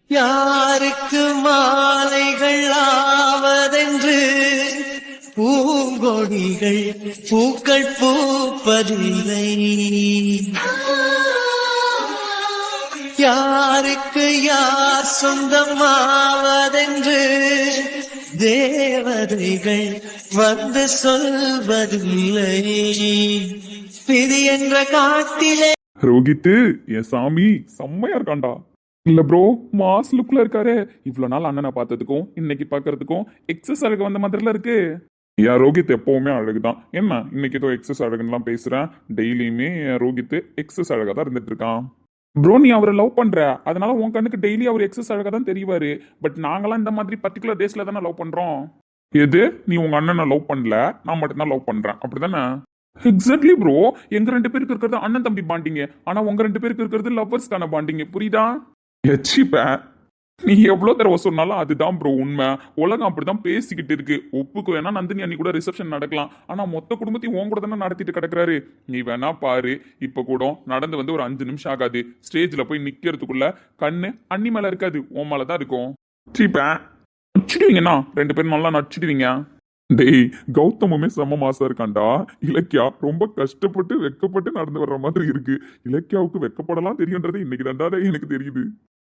யாருக்கு மாலைகள் ஆவதென்று பூங்கொடிகள் பூக்கள் பூப்பதில்லை. யாருக்கு யார் சொந்தமாவதென்று தேவதைகள் வந்து சொல்வதில்லை. விதி என்ற காட்டிலே ரோஹித் என் சாமி செம்மையா இருக்காண்டா. இல்ல ப்ரோ, மாஸ் லுக்ல இருக்காரு. இவ்வளவு நாள் அண்ணனை பார்த்ததுக்கும் இன்னைக்கு பாக்குறதுக்கும் எக்ஸஸ் அழகு வந்த மாதிரில இருக்கு. என் ரோஹித் எப்பவுமே அழகுதான். என்ன இன்னைக்கு ஏதோ எக்ஸஸ் அழகுன்னு பேசுறேன். டெய்லியுமே என் ரோஹித் எக்ஸஸ் அழகா தான் இருந்துட்டு இருக்கான். ப்ரோ, நீ அவரை லவ் பண்ற, அதனால உன் கண்ணுக்கு டெய்லி அவர் எக்ஸஸ் அழகா தான் தெரிவாரு. பட் நாங்களாம் இந்த மாதிரி பர்டிகுலர் டேஸ்ல தானே லவ் பண்றோம். எது, நீ உங்க அண்ணனை லவ் பண்ணல, நான் மட்டும் தான் லவ் பண்றேன், அப்படிதானே? Exactly bro. எங்க 2 பேருக்கு இருக்கிறது அண்ணன் தம்பி பாண்டிங்க, ஆனா உங்க 2 பேருக்கு இருக்கிறது லவ்வர்ஸ்க்கான பாண்டிங்க. புரியுதா? எச்சிப்ப நீ எவ்வளவு தடவை சொன்னாலும் அதுதான் ப்ரோ உண்மை. உலகம் அப்படிதான் பேசிக்கிட்டு இருக்கு. ஒப்புக்கு வேணா நந்தினி அன்னி கூட ரிசப்ஷன் நடக்கலாம், ஆனா மொத்த குடும்பத்தையும் உன் கூட தானே நடத்திட்டு கிடக்குறாரு. நீ வேணா பாரு, இப்ப கூட நடந்து வந்து ஒரு 5 நிமிஷம் ஆகாது, ஸ்டேஜ்ல போய் நிக்கிறதுக்குள்ள கண்ணு அன்னி மேல இருக்காது, உன் மேலதான் இருக்கும். சீப்ப நடிச்சிடுவீங்கண்ணா, 2 பேரும் நல்லா நடிச்சிடுவீங்க. டேய், கௌதமுமே செம்ம மாசா இருக்காண்டா. இலக்கியா ரொம்ப கஷ்டப்பட்டு வெக்கப்பட்டு நடந்து வர்ற மாதிரி இருக்கு. இலக்கியாவுக்கு வெக்கப்படலாம் தெரியுன்றது இன்னைக்கு தாண்டா எனக்கு தெரியுது.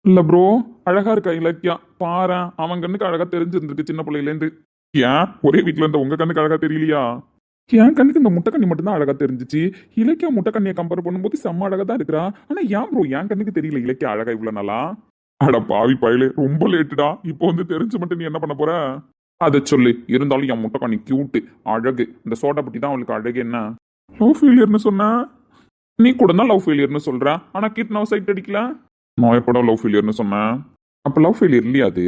இல்ல ப்ரோ, அழகா இருக்கா இலக்கியா. பாரு, அவன் கண்ணுக்கு அழகா தெரிஞ்சிருந்திருக்கு சின்ன பிள்ளையில இருந்து. ஏன் ஒரே வீட்டுல இருந்த உங்க கண்ணுக்கு அழகா தெரியலையா? என் கண்ணுக்கு இந்த முட்டைக்கண்ணி மட்டும்தான் அழகா தெரிஞ்சிச்சு. இலக்கியா முட்டைக்கண்ணியை கம்பேர் பண்ணும்போது செம்ம அழகா தான் இருக்கிறா. ஆனா ஏன் ப்ரோ என் கண்ணுக்கு தெரியல இலக்கியா அழகா இவ்வளவு நாளா? அட பாவி பயலே, ரொம்ப லேட்டுடா. இப்போ வந்து தெரிஞ்சு மட்டும் நீ என்ன பண்ண போற? அதை சொல்லு. இருந்தாலும் என் முட்டைக்கண்ணி கியூட்டு அழகு. இந்த சோட்டா பட்டி தான் அவளுக்கு அழகு. என்ன லவ் ஃபெயிலியர்னு சொன்ன? நீ கூட தான் லவ் ஃபெயிலியர்னு சொல்ற, ஆனா கிட்னாவை சைட் அடிக்கல. நான் எப்படா லவ் ஃபெயிலியர்னு சொன்னேன்? அப்ப லவ் ஃபெயிலியர் இல்லையா அது?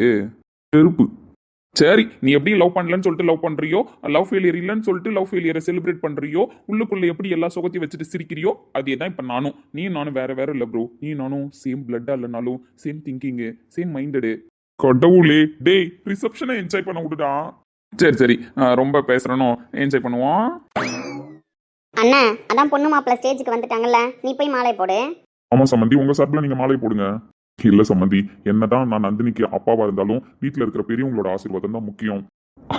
செருப்பு. சரி, நீ எப்படி லவ் பண்ணலன்னு சொல்லிட்டு லவ் பண்றியோ, லவ் ஃபெயிலியர் இல்லைன்னு சொல்லிட்டு லவ் ஃபெயிலியரை செலிப்ரேட் பண்றியோ, உள்ளுக்குள்ள எப்படி எல்லா சுகத்தையும் வச்சுட்டு சிரிக்கிறியோ, அதே தான் இப்ப நானும். நீ நானும் வேற வேற இல்ல ப்ரோ. நீ நானும் சேம் பிளட்டா இல்லைனாலும் சேம் திங்கிங்கு, சேம் மைண்டடு. கடவுளே, டேய் ரிசப்ஷனை என்ஜாய் பண்ண விடுடா. சரி சரி, ரொம்ப பேசுறனோ, என்ஜாய் பண்ணுவோம். அண்ணா, அதான் பொண்ணு மாப்பிள்ள ஸ்டேஜுக்கு வந்துட்டாங்கல்ல, நீ போய் மாலை போடு. ஆமா சம்மந்தி, உங்க சார்பில் நீங்க மாலை போடுங்க. இல்ல சம்மந்தி, என்னதான் நான் நந்தினிக்கு அப்பாவா இருந்தாலும் வீட்டுல இருக்கிற பெரியவங்களோட ஆசீர்வாதம் தான் முக்கியம்.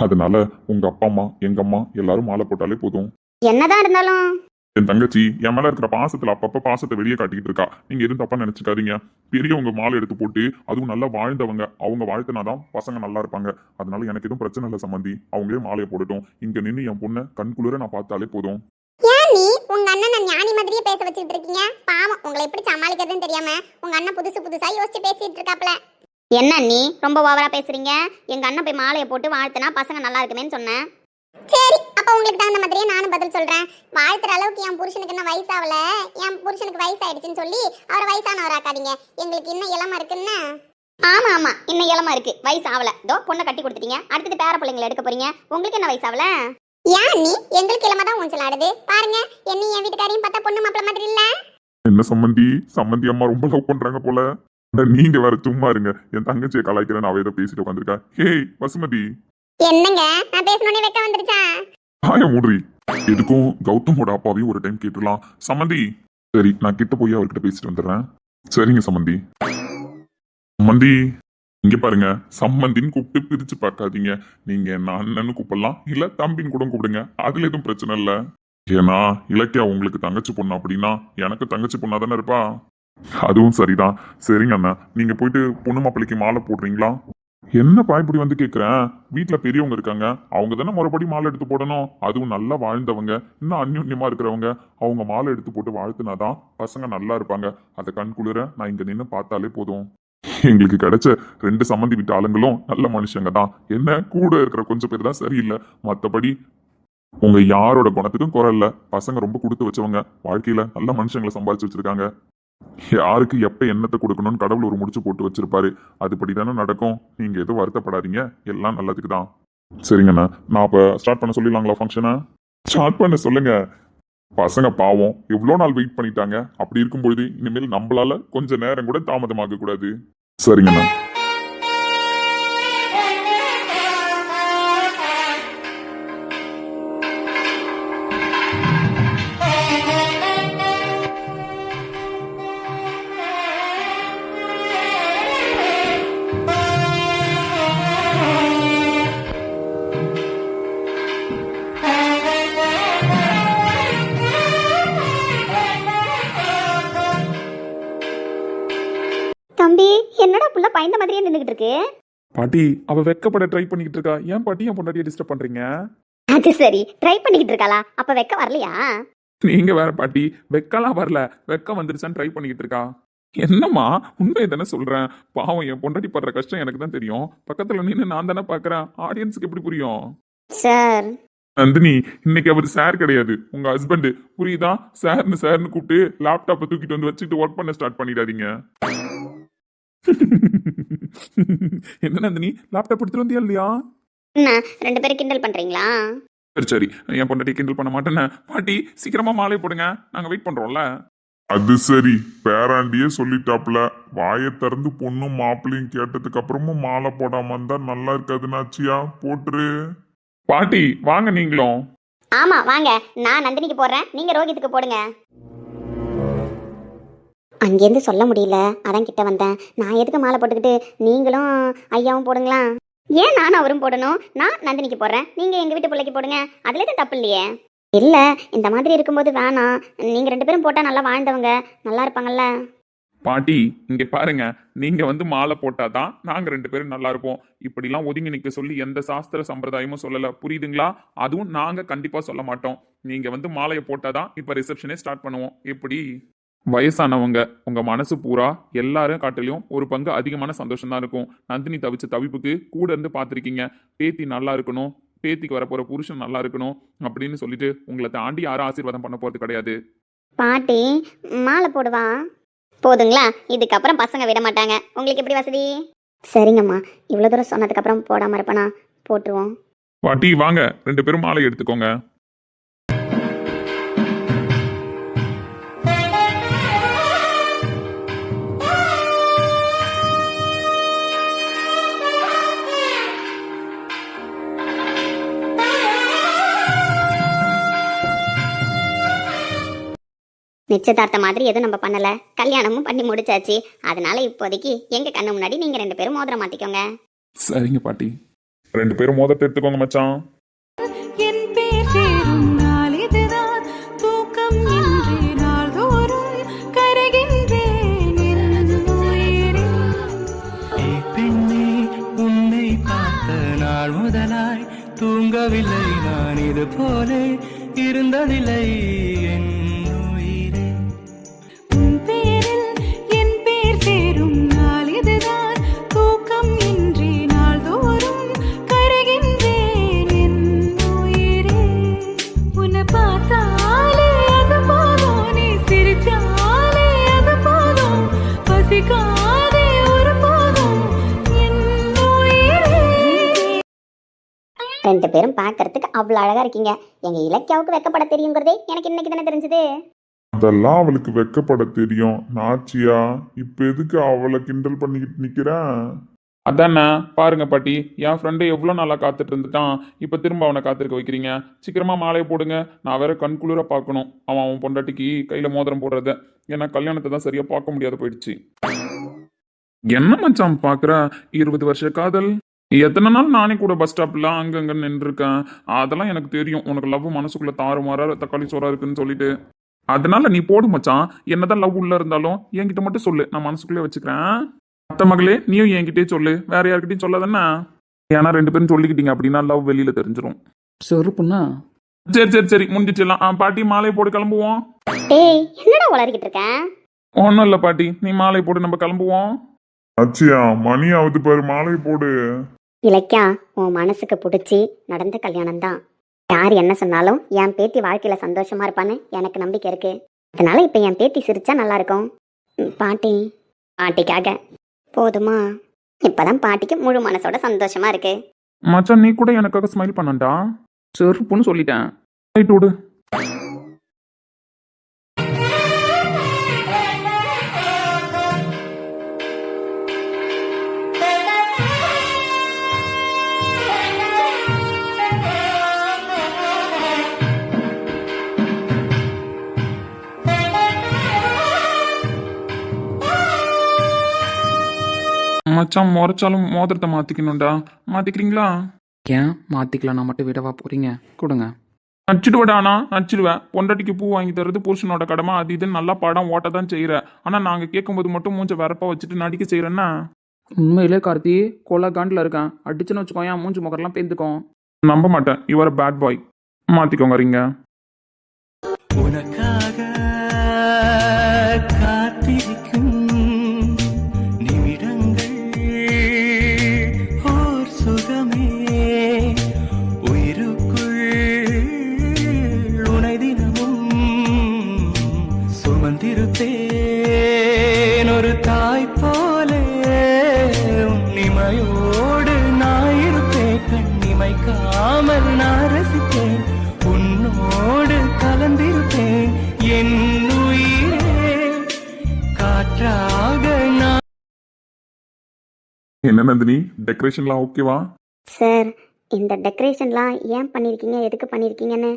அதனால உங்க அப்பா அம்மா, எங்க அம்மா எல்லாரும் மாலை போட்டாலே போதும். என்னதான் இருந்தாலும் என் தங்கச்சி என் மேல இருக்கிற பாசத்துல அப்பப்ப பாசத்தை வெளியே காட்டிக்கிட்டு இருக்கா. நீங்க எதுவும் தப்பா நினைச்சுக்காதீங்க. பெரியவங்க மாலை எடுத்து போட்டு, அதுவும் நல்லா வாழ்ந்தவங்க, அவங்க வாழ்த்தினாதான் பசங்க நல்லா இருப்பாங்க. அதனால எனக்கு எதுவும் பிரச்சனை இல்லை சம்மந்தி. அவங்களே மாலையை போடட்டும். இங்க நின்று என் பொண்ணை கண்குளிர நான் பார்த்தாலே போதும். ஏன் நீ உங்க அண்ணனை ஞானி மாதிரியே பேச வச்சுட்டு இருக்கீங்க? பாவம், உங்களை எப்படி சமாளிக்கிறதுன்னு தெரியாம உங்க அண்ணன் புதுசா யோசிச்சு பேசிட்டு இருக்காப்ல. என்ன நீ ரொம்ப ஓவரா பேசுறீங்க? எங்க அண்ணன் போய் மாலையை போட்டு வாழ்த்தினா பசங்க நல்லா இருக்குமேன்னு சொன்னேன். சரி, அப்ப உங்களுக்கு தகுந்த மாதிரியே நானும் பதில் சொல்றேன். வாழ்த்துற அளவுக்கு என் புருஷனுக்கு என்ன வயசாகல, என் புருஷனுக்கு வயசாயிடுச்சுன்னு சொல்லி அவரை வயசானவராக்காதீங்க. எங்களுக்கு இன்னும் இளமா இருக்குன்னு. ஆமா ஆமா, இன்னும் இளமா இருக்கு, வயசு ஆகல. இதோ பொண்ணை கட்டி கொடுத்துட்டீங்க, அடுத்தது பேர பிள்ளைங்களை எடுக்க போறீங்க. உங்களுக்கு என்ன வயசாகல? ஏன் நீ எங்களுக்கு இளமா தான் ஊஞ்சல் ஆடுது பாருங்க. என்ன என் வீட்டுக்காரையும் பார்த்தா பொண்ணு மாப்பிள்ள மாதிரி இல்ல? என்ன சம்மந்தி, சம்மந்தி அம்மா ரொம்ப லவ் பண்றாங்க போல. நீங்க வேற சும்மா இருங்க. என் தங்கச்சியை கலாய்க்கிறேன், அவ ஏதோ பேசிட்டு உட்காந்துருக்கா. ஹேய் வசுமதி. என்னங்க, நான் பேசணும்னே வெக்க வந்துருச்சா? ஆய மூடுறி. எதுக்கும் கௌதமோட அப்பாவையும் ஒரு டைம் கேட்டுடலாம் சம்மந்தி. சரி, நான் கிட்ட போய் அவர்கிட்ட பேசிட்டு வந்துடுறேன். சரிங்க சம்மந்தி. சம்மந்தி இங்க பாருங்க, சம்மந்தின்னு கூப்பிட்டு பிரிச்சு பார்க்காதீங்க. நீங்க என்ன அண்ணன்னு கூப்பிடலாம், இல்ல தம்பின்னு கூட கூப்பிடுங்க. அதுல எதுவும் பிரச்சனை இல்ல. ஏன்னா இலக்கியா உங்களுக்கு தங்கச்சி பொண்ணு அப்படின்னா எனக்கு தங்கச்சி பொண்ணா தானே இருப்பா. அதுவும் சரிதான். சரிங்க அண்ணா, நீங்க போயிட்டு பொண்ணு மாப்பிள்ளைக்கு மாலை போடுறீங்களா? என்னப்பா இப்படி வந்து கேக்குறேன்? வீட்டுல பெரியவங்க இருக்காங்க, அவங்க தானே முறைப்படி மாலை எடுத்து போடணும். அதுவும் நல்லா வாழ்ந்தவங்க, இன்னும் அந்யோன்யமா இருக்கிறவங்க, அவங்க மாலை எடுத்து போட்டு வாழ்த்துனாதான் பசங்க நல்லா இருப்பாங்க. அதை கண் குளிர நான் இங்க நின்று பார்த்தாலே போதும். எங்களுக்கு கிடைச்ச 2 சம்மந்தி வீட்டு ஆளுங்களும் நல்ல மனுஷங்க தான். என்ன கூட இருக்கிற கொஞ்சம் பேர் தான் சரியில்லை. மற்றபடி உங்க யாரோட குணத்துக்கும் குறை இல்ல. பசங்க ரொம்ப கொடுத்து வச்சவங்க, வாழ்க்கையில நல்ல மனுஷங்களை சம்பாதிச்சு வச்சிருக்காங்க. யாருக்கு எப்ப என்னத்தை கொடுக்கணும்னு கடவுள் ஒரு முடிச்சு போட்டு வச்சிருப்பாரு. அதுபடிதானே நடக்கும். நீங்க எதுவும் வருத்தப்படாதீங்க, எல்லாம் நல்லதுக்கு தான். சரிங்கண்ணா, நான் அப்ப ஸ்டார்ட் பண்ண சொல்லிடலாங்களா ஃபங்க்ஷனை? ஸ்டார்ட் பண்ண சொல்லுங்க. பசங்க பாவம் எவ்வளோ நாள் வெயிட் பண்ணிட்டாங்க. அப்படி இருக்கும்பொழுது இனிமேல் நம்மளால கொஞ்ச நேரம் கூட தாமதமாக கூடாது. சரிங்கண்ணா. என்னடா புள்ள பயந்த மாதிரியே நின்றுகிட்டு இருக்கு. பாட்டி அவ வெக்கப்பட ட்ரை பண்ணிக்கிட்டு இருக்கா. ஏன் பாட்டி என் பொண்டாட்டியை டிஸ்டர்ப் பண்றீங்க? அது சரி, ட்ரை பண்ணிக்கிட்டு இருக்காளா? அப்ப வெக்க வரலையா? நீங்க வேற பாட்டி, வெக்கலாம் வரல, வெக்க வந்துருச்சான்னு ட்ரை பண்ணிக்கிட்டு இருக்கா. என்னம்மா, உண்மையை தானே சொல்றேன். பாவம் என் பொண்டாட்டி படுற கஷ்டம் எனக்கு தான் தெரியும். பக்கத்துல நின்று நான் தானே பாக்குறேன். ஆடியன்ஸுக்கு எப்படி புரியும்? சார், நந்தினி, இன்னைக்கு அவர் சார் கிடையாது, உங்க ஹஸ்பண்ட். புரியுதா? சார்னு கூப்பிட்டு லேப்டாப்பை தூக்கிட்டு வந்து வச்சுட்டு ஒர்க் பண்ண ஸ்டார்ட் பண்ணிடாதீங்க. என்ன நந்தினி, லேப்டாப் எடுத்துட்டு வந்தியா இல்லையா? என்ன 2 பேரும் கிண்டல் பண்றீங்களா? சரி சரி, என் பொண்டாட்டி கிண்டல் பண்ண மாட்டேன்னு. பாட்டி சீக்கிரமா மாலை போடுங்க, நாங்க வெயிட் பண்றோம்ல. அது சரி, பேராண்டியே சொல்லிட்டாப்ல. வாயை திறந்து பொண்ணும் மாப்பிள்ளையும் கேட்டதுக்கு அப்புறமும் மாலை போடாம இருந்தா நல்லா இருக்காதுன்னாச்சியா, போட்டுரு. பாட்டி வாங்க நீங்களும். ஆமா வாங்க, நான் நந்தினிக்கு போடுறேன், நீங்க ரோஹித்துக்கு போடுங்க. அங்கேருந்து சொல்ல முடியல, அதான் கிட்ட வந்தேன். நான் எதுக்கு மாலை போட்டுக்கிட்டு, நீங்களும் ஐயாவும் போடுங்களா? ஏன் நானும் அவரும் போடணும்? நான் நந்தினிக்கு போடுறேன், நீங்க எங்க வீட்டு பிள்ளைக்கு போடுங்க. அதுல எதுவும் தப்பு இல்லையே. இல்ல, இந்த மாதிரி இருக்கும்போது வேணாம். நீங்க 2 பேரும் போட்டா நல்லா வாழ்ந்தவங்க, நல்லா இருப்பாங்கல்ல. பாட்டி இங்க பாருங்க, நீங்க வந்து மாலை போட்டாதான் நாங்க 2 பேரும் நல்லா இருப்போம். இப்படிலாம் ஒதுங்கி நிக்க சொல்லி எந்த சாஸ்திர சம்பிரதாயமும் சொல்லல, புரியுதுங்களா? அதுவும் நாங்க கண்டிப்பா சொல்ல மாட்டோம். நீங்க வந்து மாலையை போட்டாதான் இப்ப ரிசப்ஷனே ஸ்டார்ட் பண்ணுவோம். எப்படி? வயசானவங்க, உங்க மனசு பூரா எல்லாரும் காட்டிலையும் ஒரு பங்கு அதிகமான சந்தோஷம் தான் இருக்கும். நந்தினி தவிச்ச தவிப்புக்கு கூட இருந்து பார்த்துருக்கீங்க. பேத்தி நல்லா இருக்கணும், பேத்திக்கு வரப்போற புருஷன் நல்லா இருக்கணும் அப்படின்னு சொல்லிட்டு உங்களை தாண்டி யாரும் ஆசீர்வாதம் பண்ண போறது கிடையாது. பாட்டி மாலை போடுவா போதுங்களா? இதுக்கப்புறம் பசங்க விட மாட்டாங்க. உங்களுக்கு எப்படி வசதி? சரிங்கம்மா, இவ்வளோ தூரம் சொன்னதுக்கப்புறம் போடாம இருப்பனா? போட்டுருவோம். பாட்டி வாங்க, 2 பேரும் மாலை எடுத்துக்கோங்க. நிச்சயதார்த்த மாதிரி எதுவும் நம்ம பண்ணல, கல்யாணமும் பண்ணி முடிச்சாச்சு. அதனால இப்போதைக்கு எங்க கண்ணு முன்னாடி நீங்க 2 பேரும் மோதிரம் மாத்திக்கோங்க. சரிங்க பாட்டி. 2 பேரும் மோதிரத்தை எடுத்துக்கோங்க மச்சான். என் பேர் சேரும் நாள் இதுதான், தூக்கம் இன்றி நாள்தோறும் கரைகின்றேன் என் உயிரே. பெண்ணே, உன்னை பார்த்த நாள் முதலாய் தூங்கவில்லை நான், இது போல இருந்ததில்லை என் உயிரே. உன் பேரில் என் பேர் சேரும் நாள் இதுதான், தூக்கம் இன்றி நாள்தோறும் கரைகின்றேன் என் உயிரே. உன்னை பார்த்தாலே அது போதும், நீ சிரிச்சாலே அது போதும், பசிக்காதே ஒரு போதும் என் உயிரே. 2 பேரும் பார்க்கறதுக்கு அவ்வளோ அழகா இருக்கீங்க. எங்க இலக்கியாவுக்கு வெக்கப்பட தெரியுங்கிறதே எனக்கு இன்னைக்கு தானே தெரிஞ்சது. அதெல்லாம் அவளுக்கு வெக்கப்பட தெரியும். நாச்சியா, இப்ப எதுக்கு அவளை கிண்டல் பண்ணிக்கிட்டு நிக்கிறேன்? அதானே பாருங்க பாட்டி, என் ஃப்ரெண்டு எவ்வளோ நாளா காத்துட்டு இருந்துட்டான். இப்போ திரும்ப அவனை காத்திருக்க வைக்கிறீங்க. சீக்கிரமா மாலையை போடுங்க. நான் வேற கண்குளிர பார்க்கணும் அவன் பொண்டாட்டிக்கு கையில மோதிரம் போடுறத. ஏன்னா கல்யாணத்தை தான் சரியா பார்க்க முடியாத போயிடுச்சு. என்ன மச்சான் பாக்குற, 20 வருஷ காதல். எத்தனை நாள் நானே கூட பஸ் ஸ்டாப்ல அங்கங்க நின்றுருக்கேன். அதெல்லாம் எனக்கு தெரியும். உனக்கு லவ் மனசுக்குள்ள தாறுமாறா தக்காளி சோறா இருக்குன்னு சொல்லிட்டு. அதனால நீ போடு மச்சான். என்னதான் லவ் உள்ள இருந்தாலும் என்கிட்ட மட்டும் சொல்லு, நான் மனசுக்குள்ளே வச்சுக்கிறேன். அத்த மகளே, நீயும் என்கிட்டயே சொல்லு, வேற யார்கிட்டயும் சொல்லாதானே. ஏன்னா 2 பேரும் சொல்லிக்கிட்டீங்க அப்படின்னா லவ் வெளியில தெரிஞ்சிடும். சொருப்புண்ணா. சரி சரி சரி, முடிஞ்சிடலாம். பாட்டி மாலையை போட்டு கிளம்புவோம். டேய், என்னடா உளறிக்கிட்டு இருக்க? ஒன்றும் இல்லை பாட்டி, நீ மாலையை போட்டு நம்ம கிளம்புவோம். நாச்சியா, மணி ஆகுது பாரு, மாலை போடு. இலக்கியா, உன் மனசுக்கு பிடிச்சி நடந்த கல்யாணம் தான். யார் என்ன சொன்னாலும் என் பேத்தி வாழ்க்கையில சந்தோஷமா இருப்பான்னு எனக்கு நம்பிக்கை இருக்கு. அதனால இப்ப என் பேத்தி சிரிச்சா நல்லா இருக்கும். பாட்டிக்காக போதுமா? இப்பதான் பாட்டிக்கு முழு மனசோட சந்தோஷமா இருக்கு. மச்சான், நீ கூட எனக்காக ஸ்மைல் பண்ணண்டா. சொருப்புன்னு சொல்லிட்டேன். ரைட் விடு. மச்சான் முறைச்சாலும் மோதிரத்தை மாத்திக்கணும்டா. மாத்திக்கிறீங்களா? ஏன் மாத்திக்கலாம், நான் மட்டும் விடவா போறீங்க? கொடுங்க. நடிச்சிடுவேடாண்ணா நடிச்சிடுவேன். பொண்டாட்டிக்கு பூ வாங்கி தர்றது புருஷனோட கடமை, அது இதுன்னு நல்லா படம் ஓட்ட தான் செய்கிற. ஆனால் நாங்கள் கேட்கும்போது மட்டும் மூஞ்ச வரப்பா வச்சுட்டு நடிக்க செய்கிறேன்னா உண்மையிலே கார்த்தி கொலை காண்டில் இருக்கேன். அடிச்சுன்னு வச்சுக்கோ, என் மூஞ்சி முகரெல்லாம் பேந்துக்கும். நம்ப மாட்டேன். Your bad boy. மாற்றிக்கோங்க ரிங்க. உனக்காக காத்திருக்கும் நிமிடங்கள் ஓர் சுகமே உயிருக்குள் உனை தினமும் சுமந்திருப்பேன் ஒரு தாய் போலே உன்னிமையோடு நான் இருப்பேன். கண்ணிமைக்காமல் நான் ரசிப்பேன், உன்னோடு கலந்திருப்பேன். என் உயிரே காற்றாக நான். என்ன நந்தினி, டெக்கரேஷன்லாம் ஓகேவா? சார், இந்த டெக்கரேஷன்லாம் ஏன் பண்ணியிருக்கீங்க, எதுக்கு பண்ணியிருக்கீங்கன்னு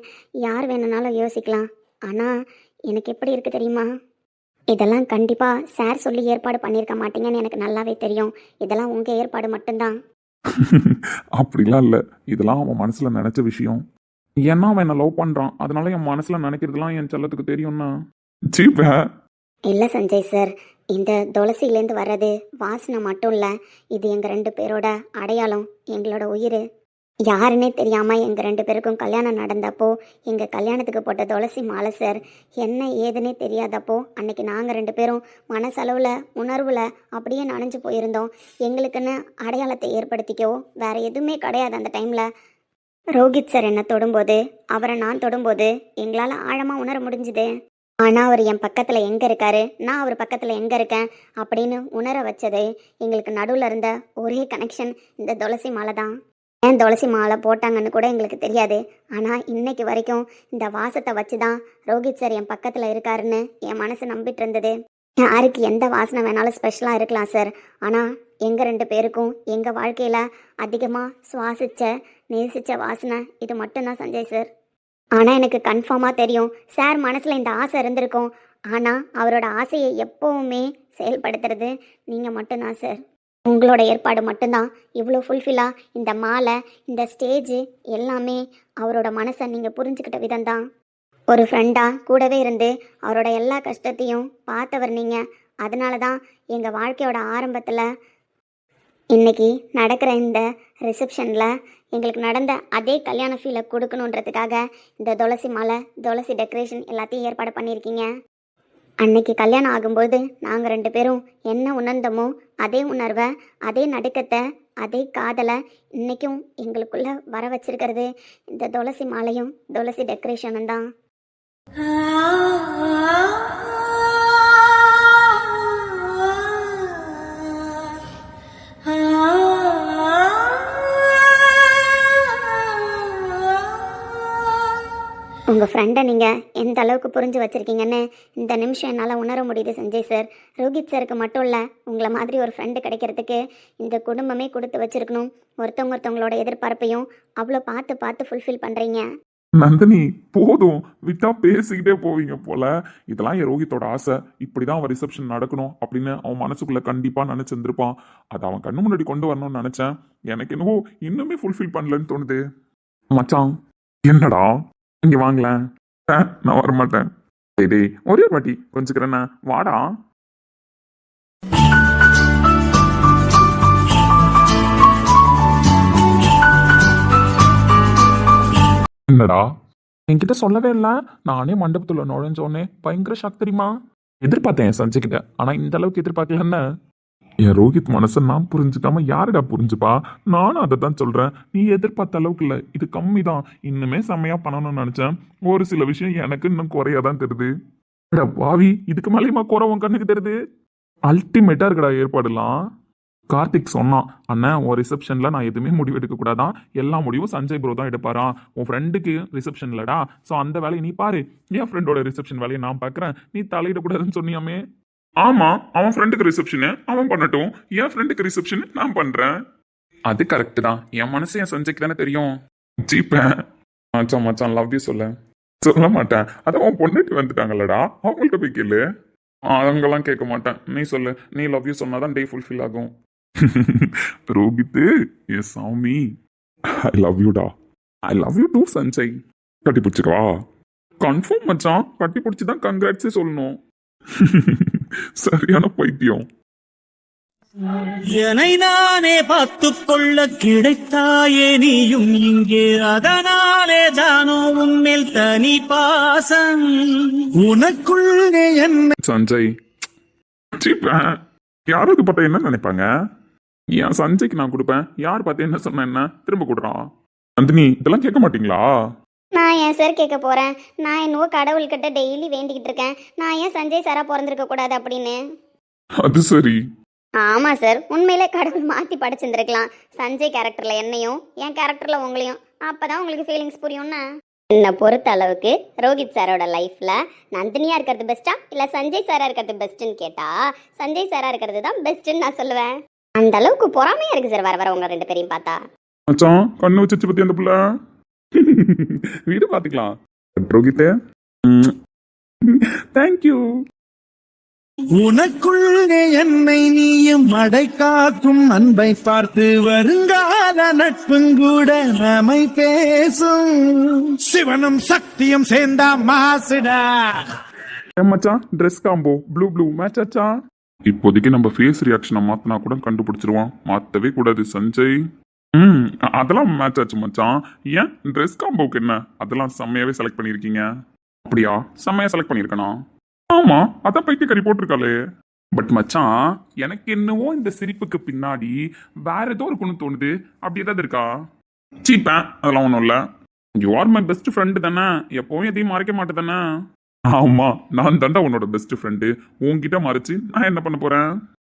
யார் வேணும்னாலும் யோசிக்கலாம். ஆனால் எனக்கு எப்படி இருக்குது தெரியுமா? இதெல்லாம் கண்டிப்பாக சார் சொல்லி ஏற்பாடு பண்ணியிருக்க மாட்டீங்கன்னு எனக்கு நல்லாவே தெரியும். இதெல்லாம் உங்கள் ஏற்பாடு மட்டும்தான். அப்படிலாம் இல்லை, இதெல்லாம் அவன் மனசில் நினச்ச விஷயம். ஏன்னா அவன் என்ன லவ் பண்ணுறான், அதனால என் மனசில் நினைக்கிறதுலாம் என் செல்லத்துக்கு தெரியும்னா சீப்ப. இல்லை சஞ்சய் சார், இந்த துளசியிலேருந்து வர்றது வாசனை மட்டும் இல்லை, இது எங்கள் 2 பேரோட அடையாளம், எங்களோட உயிர். யாருன்னே தெரியாமல் எங்கள் 2 பேருக்கும் கல்யாணம் நடந்தப்போ எங்கள் கல்யாணத்துக்கு போட்ட துளசி மாலை சார். என்ன ஏதுன்னே தெரியாதப்போ அன்னைக்கு நாங்கள் 2 பேரும் மனசளவில் உணர்வில் அப்படியே நனைஞ்சு போயிருந்தோம். எங்களுக்குன்னு அடையாளத்தை ஏற்படுத்திக்கவோ வேறு எதுவுமே கிடையாது. அந்த டைமில் ரோஹித் சார் என்னை தொடும்போது, அவரை நான் தொடும்போது எங்களால் ஆழமாக உணர முடிஞ்சுது. ஆனால் அவர் என் பக்கத்தில் எங்கே இருக்காரு, நான் அவர் பக்கத்தில் எங்கே இருக்கேன் அப்படின்னு உணர வச்சது எங்களுக்கு நடுவில் இருந்த ஒரே கனெக்ஷன் இந்த துளசி மாலை தான். ஏன் துளசி மாலை போட்டாங்கன்னு கூட எங்களுக்கு தெரியாது. ஆனால் இன்னைக்கு வரைக்கும் இந்த வாசத்தை வச்சு தான் ரோஹித் சார் என் பக்கத்தில் இருக்காருன்னு என் மனசு நம்பிட்டு இருந்தது. யாருக்கு எந்த வாசனை வேணாலும் ஸ்பெஷலாக இருக்கலாம் சார், ஆனால் எங்கள் 2 பேருக்கும் எங்கள் வாழ்க்கையில் அதிகமாக சுவாசித்த நேசித்த வாசனை இது மட்டும்தான் சஞ்சய் சார். ஆனால் எனக்கு கன்ஃபார்மாக தெரியும் சார் மனசில் இந்த ஆசை இருந்திருக்கும். ஆனால் அவரோட ஆசையை எப்போவுமே செயல்படுத்துறது நீங்கள் மட்டும்தான் சார். உங்களோட ஏற்பாடு மட்டும்தான் இவ்வளோ ஃபுல்ஃபில்லாக இந்த மாலை, இந்த ஸ்டேஜு எல்லாமே அவரோட மனசை நீங்கள் புரிஞ்சுக்கிட்ட விதம்தான். ஒரு ஃப்ரெண்டாக கூடவே இருந்து அவரோட எல்லா கஷ்டத்தையும் பார்த்தவர் நீங்கள். அதனால தான் எங்கள் வாழ்க்கையோட ஆரம்பத்தில் இன்றைக்கி நடக்கிற இந்த ரிசப்ஷனில் எங்களுக்கு நடந்த அதே கல்யாண ஃபீலை கொடுக்கணுன்றதுக்காக இந்த துளசி மாலை, துளசி டெக்கரேஷன் எல்லாத்தையும் ஏற்பாடு பண்ணியிருக்கீங்க. அன்னைக்கு கல்யாணம் ஆகும்போது நாங்கள் 2 பேரும் என்ன உணர்ந்தோமோ அதே உணர்வை, அதே நடுக்கத்தை, அதே காதலை இன்றைக்கும் எங்களுக்குள்ளே வர வச்சிருக்கிறது இந்த துளசி மாலையும் துளசி டெக்கரேஷனும் தான். உங்கள் ஃப்ரெண்டை நீங்கள் எந்த அளவுக்கு புரிஞ்சு வச்சுருக்கீங்கன்னு இந்த நிமிஷம் என்னால் உணர முடியுது சஞ்சய் சார். ரோஹித் சாருக்கு மட்டும் இல்லை, உங்களை மாதிரி ஒரு ஃப்ரெண்டு கிடைக்கிறதுக்கு இந்த குடும்பமே கொடுத்து வச்சுருக்கணும். ஒருத்தவங்களோட எதிர்பார்ப்பையும் அவ்வளோ பார்த்து பார்த்து ஃபுல்ஃபில் பண்ணுறீங்க. நந்தினி போதும், விட்டா பேசிக்கிட்டே போவீங்க போல. இதெல்லாம் என் ரோஹித்தோட ஆசை, இப்படிதான் அவன் ரிசப்ஷன் நடக்கணும் அப்படின்னு அவன் மனசுக்குள்ள கண்டிப்பா நினைச்சிருந்திருப்பான். அதை அவன் கண்ணு முன்னாடி கொண்டு வரணும்னு நினைச்சேன். எனக்கு என்னவோ இன்னுமே ஃபுல்ஃபில் பண்ணலன்னு தோணுது. மச்சான் என்னடா இங்க வாங்கலேன். நான் வரமாட்டேன். டேய் ஒரே வாட்டி கொஞ்சிக்கிறேன்னா வாடா. என்னடா என்கிட்ட சொல்லவே இல்லை. நானே மண்டபத்துல நுழைஞ்சோன்னே பயங்கர ஷாக் தெரியுமா. எதிர்பார்த்தேன் சஞ்சய் கிட்ட, ஆனா இந்த அளவுக்கு எதிர்பார்க்கல. என்ன என் ரோஹித் மனசை நான் புரிஞ்சுக்காம யாருடா புரிஞ்சுப்பா? நானும் அதை தான் சொல்றேன். நீ எதிர்பார்த்த அளவுக்கு இல்லை, இது கம்மி தான். இன்னுமே செம்மையா பண்ணணும்னு நினைச்சேன். ஒரு சில விஷயம் எனக்கு இன்னும் குறையாதான் தெரியுது. பாவி, இதுக்கு மேலேயுமா குறை உன் கண்ணுக்கு தெரியுது? அல்டிமேட்டா இருக்குடா ஏற்பாடுலாம். கார்த்திக் சொன்னான், அண்ணன் உன் ரிசப்ஷன்ல நான் எதுவுமே முடிவு எடுக்க கூடாதான், எல்லா முடிவும் சஞ்சய் ப்ரோ தான் எடுப்பாரான். உன் ஃப்ரெண்டுக்கு ரிசப்ஷன் இல்லடா, ஸோ அந்த வேலையை நீ பாரு. என் ஃப்ரெண்டோட ரிசப்ஷன் வேலையை நான் பார்க்குறேன், நீ தலையிடக்கூடாதுன்னு சொன்னியாமே. ஆமா, அவன் ஃப்ரெண்டுக்கு ரிசப்ஷனு அவன் பண்ணட்டும், என் ஃப்ரெண்டுக்கு ரிசப்ஷன் நான் பண்றேன். அது கரெக்டு தான். என் மனசு என் சஞ்சய்க்கு தானே தெரியும். ஜீப்பேன் மச்சான் மச்சான் லவ் யூ சொல்ல மாட்டேன். அதான் அவன் பொண்ணுட்டு வந்துட்டாங்கல்லடா, அவங்கள்ட்ட போய் கேளு. அவங்கெல்லாம் கேட்க மாட்டேன், நீ சொல்லு. நீ லவ் யூ சொன்னாதான் டே ஃபுல்ஃபில் ஆகும். ரோஹித், எஸ் சாமி, ஐ லவ் யூடா. I love you too Sanjay. கட்டி பிடிச்சிக்கவா? கன்ஃபார்ம் மச்சான், கட்டி பிடிச்சி தான் கங்க்ராட்ஸே சொல்லணும். சரியான பைத்தியம். என்னை நானே பார்த்துக் கொள்ள கிடைத்தாயே நீயும் இங்கே, அதனாலே தானோ உன்மேல் தனி பாசம், உனக்குள்ளே என்ன. சஞ்சய் சீப்பேன். யாராவது பார்த்தா என்ன நினைப்பாங்க? ஏன் சஞ்சய்க்கு நான் கொடுப்பேன், யார் பார்த்து என்ன சொன்ன என்ன திரும்ப கொடுறான். நந்தினி இதெல்லாம் கேட்க மாட்டீங்களா? நான் ஏன் சார் கேட்க போறேன்? நான் என்னவோ கடவுள்கிட்ட டெய்லி வேண்டிக்கிட்டு இருக்கேன், நான் ஏன் சஞ்சய் சாரா பிறந்திருக்க கூடாது அப்படின்னு. அது சரி. ஆமா சார், உண்மையிலே கடவுள் மாத்தி படைச்சிருந்திருக்கலாம். சஞ்சய் கேரக்டர்ல என்னையும் என் கேரக்டர்ல உங்களையும், அப்பதான் உங்களுக்கு ஃபீலிங்ஸ் புரியும்னா. என்னை பொறுத்த அளவுக்கு ரோஹித் சாரோட லைஃப்ல நந்தினியா இருக்கிறது பெஸ்டா இல்ல சஞ்சய் சாரா இருக்கிறது பெஸ்ட்னு கேட்டா சஞ்சய் சாரா இருக்கிறது தான் பெஸ்ட்னு நான் சொல்லுவேன். அந்த அளவுக்கு பொறாமையா இருக்கு சார் வர வர உங்க ரெண்டு பேரையும் பார்த்தா. மச்சான் கண்ணு வச்சு பத்தி அந்த பிள்ளை வீடு பாத்துக்கலாம். ரோஹித் தேங்க்யூ. உனக்குள்ளே என்னை நீயும் அடை காக்கும் அன்பை பார்த்து வருங்கால நட்புங்கூட நம்மை பேசும். சிவனும் சக்தியும் சேர்ந்தா மாசுடா. மச்சான் ட்ரெஸ் காம்போ ப்ளூ மேட்ச் ஆச்சா? இப்போதைக்கு நம்ம ஃபேஸ் ரியாக்ஷனை மாத்தினா கூட கண்டுபிடிச்சிருவான். மாத்தவே கூடாது சஞ்சய். அதெல்லாம் மேட்ச் ஆச்சு மச்சான். ஏன் ட்ரெஸ் காம்போக்கு என்ன? அதெல்லாம் செம்மையாவே செலக்ட் பண்ணிருக்கீங்க. அப்படியா? செம்மையா செலக்ட் பண்ணிருக்கணும். ஆமா அதான் பைத்தியக்காரி போட்டிருக்காளே. பட் மச்சான் எனக்கு என்னவோ இந்த சிரிப்புக்கு பின்னாடி வேற ஏதோ இருக்குன்னு தோணுது. அப்படி ஏதாவது இருக்கா? சீப்பேன், அதெல்லாம் ஒன்றும் இல்லை. You are my best friend தானே, எப்பவும் எதையும் மறைக்க மாட்டேன் தானே. ஆமா நான் தாண்டா உன்னோட பெஸ்ட் ஃப்ரெண்டு, உன்கிட்ட மறைச்சு நான் என்ன பண்ண போறேன்?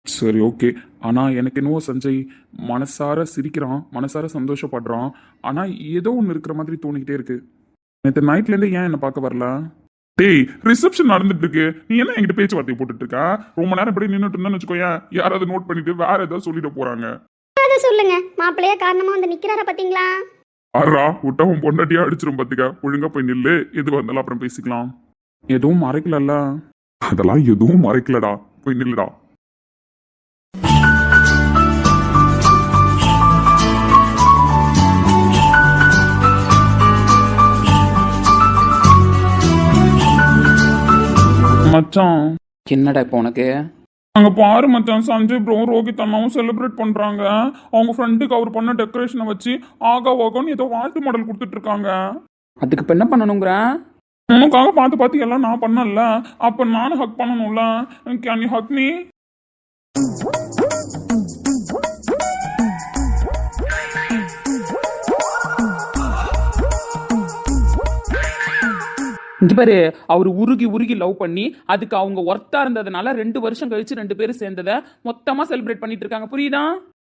சரி ஓகே. ஆனா எனக்கு என்னவோ சஞ்சய் மனசார சிரிக்கிறான், மனசார சந்தோஷப்படுறான். ஆனா ஏதோ ஒன்று இருக்கிற மாதிரி தோணிக்கிட்டே இருக்கு. நேற்று நைட்ல இருந்து ஏன் என்ன பார்க்க வரல? டேய் ரிசப்ஷன் நடந்துட்டு இருக்கு, நீ என்ன என்கிட்ட பேச்சுவார்த்தை போட்டுட்டு இருக்க? ரொம்ப நேரம் இப்படி நின்றுட்டு இருந்தான்னு வச்சுக்கோயேன், யாராவது நோட் பண்ணிட்டு வேற ஏதாவது சொல்லிட போறாங்க. அதை சொல்லுங்க, மாப்பிள்ளையா காரணமா வந்து நிக்கிறாரா பாத்தீங்களா? ஆறா விட்டா உன் பொண்டாட்டியா அடிச்சிரும் பாத்துக்க. ஒழுங்கா போய் நில்லு, எது வந்தாலும் அப்புறம் பேசிக்கலாம். எதுவும் மறைக்கலல்ல? அதெல்லாம் எதுவும் மறைக்கலடா, போய் நில்லுடா. மச்சான் என்னடா இப்போ உனக்கு? அங்க பாரு மச்சான், சஞ்சய் ப்ரோ ரோஹித் அண்ணாவும் செலிப்ரேட் பண்றாங்க. அவங்க ஃப்ரெண்டுக்கு அவர் பண்ண டெக்கரேஷனை வச்சு ஆகா ஓகோன்னு ஏதோ வாழ்த்து மாடல் கொடுத்துட்டு இருக்காங்க. அதுக்கு இப்போ என்ன பண்ணணுங்கிற? உனக்காக பார்த்து எல்லாம் நான் பண்ணல, அப்ப நானும் ஹக் பண்ணணும்ல. Can you hug me? இங்க பாரு, அவர் உருகி உருகி லவ் பண்ணி அதுக்கு அவங்க ஒர்த்தா இருந்ததுனால 2 வருஷம் கழிச்சு 2 பேரும் சேர்ந்ததை மொத்தமா செலிப்ரேட் பண்ணிட்டு இருக்காங்க. புரியுதா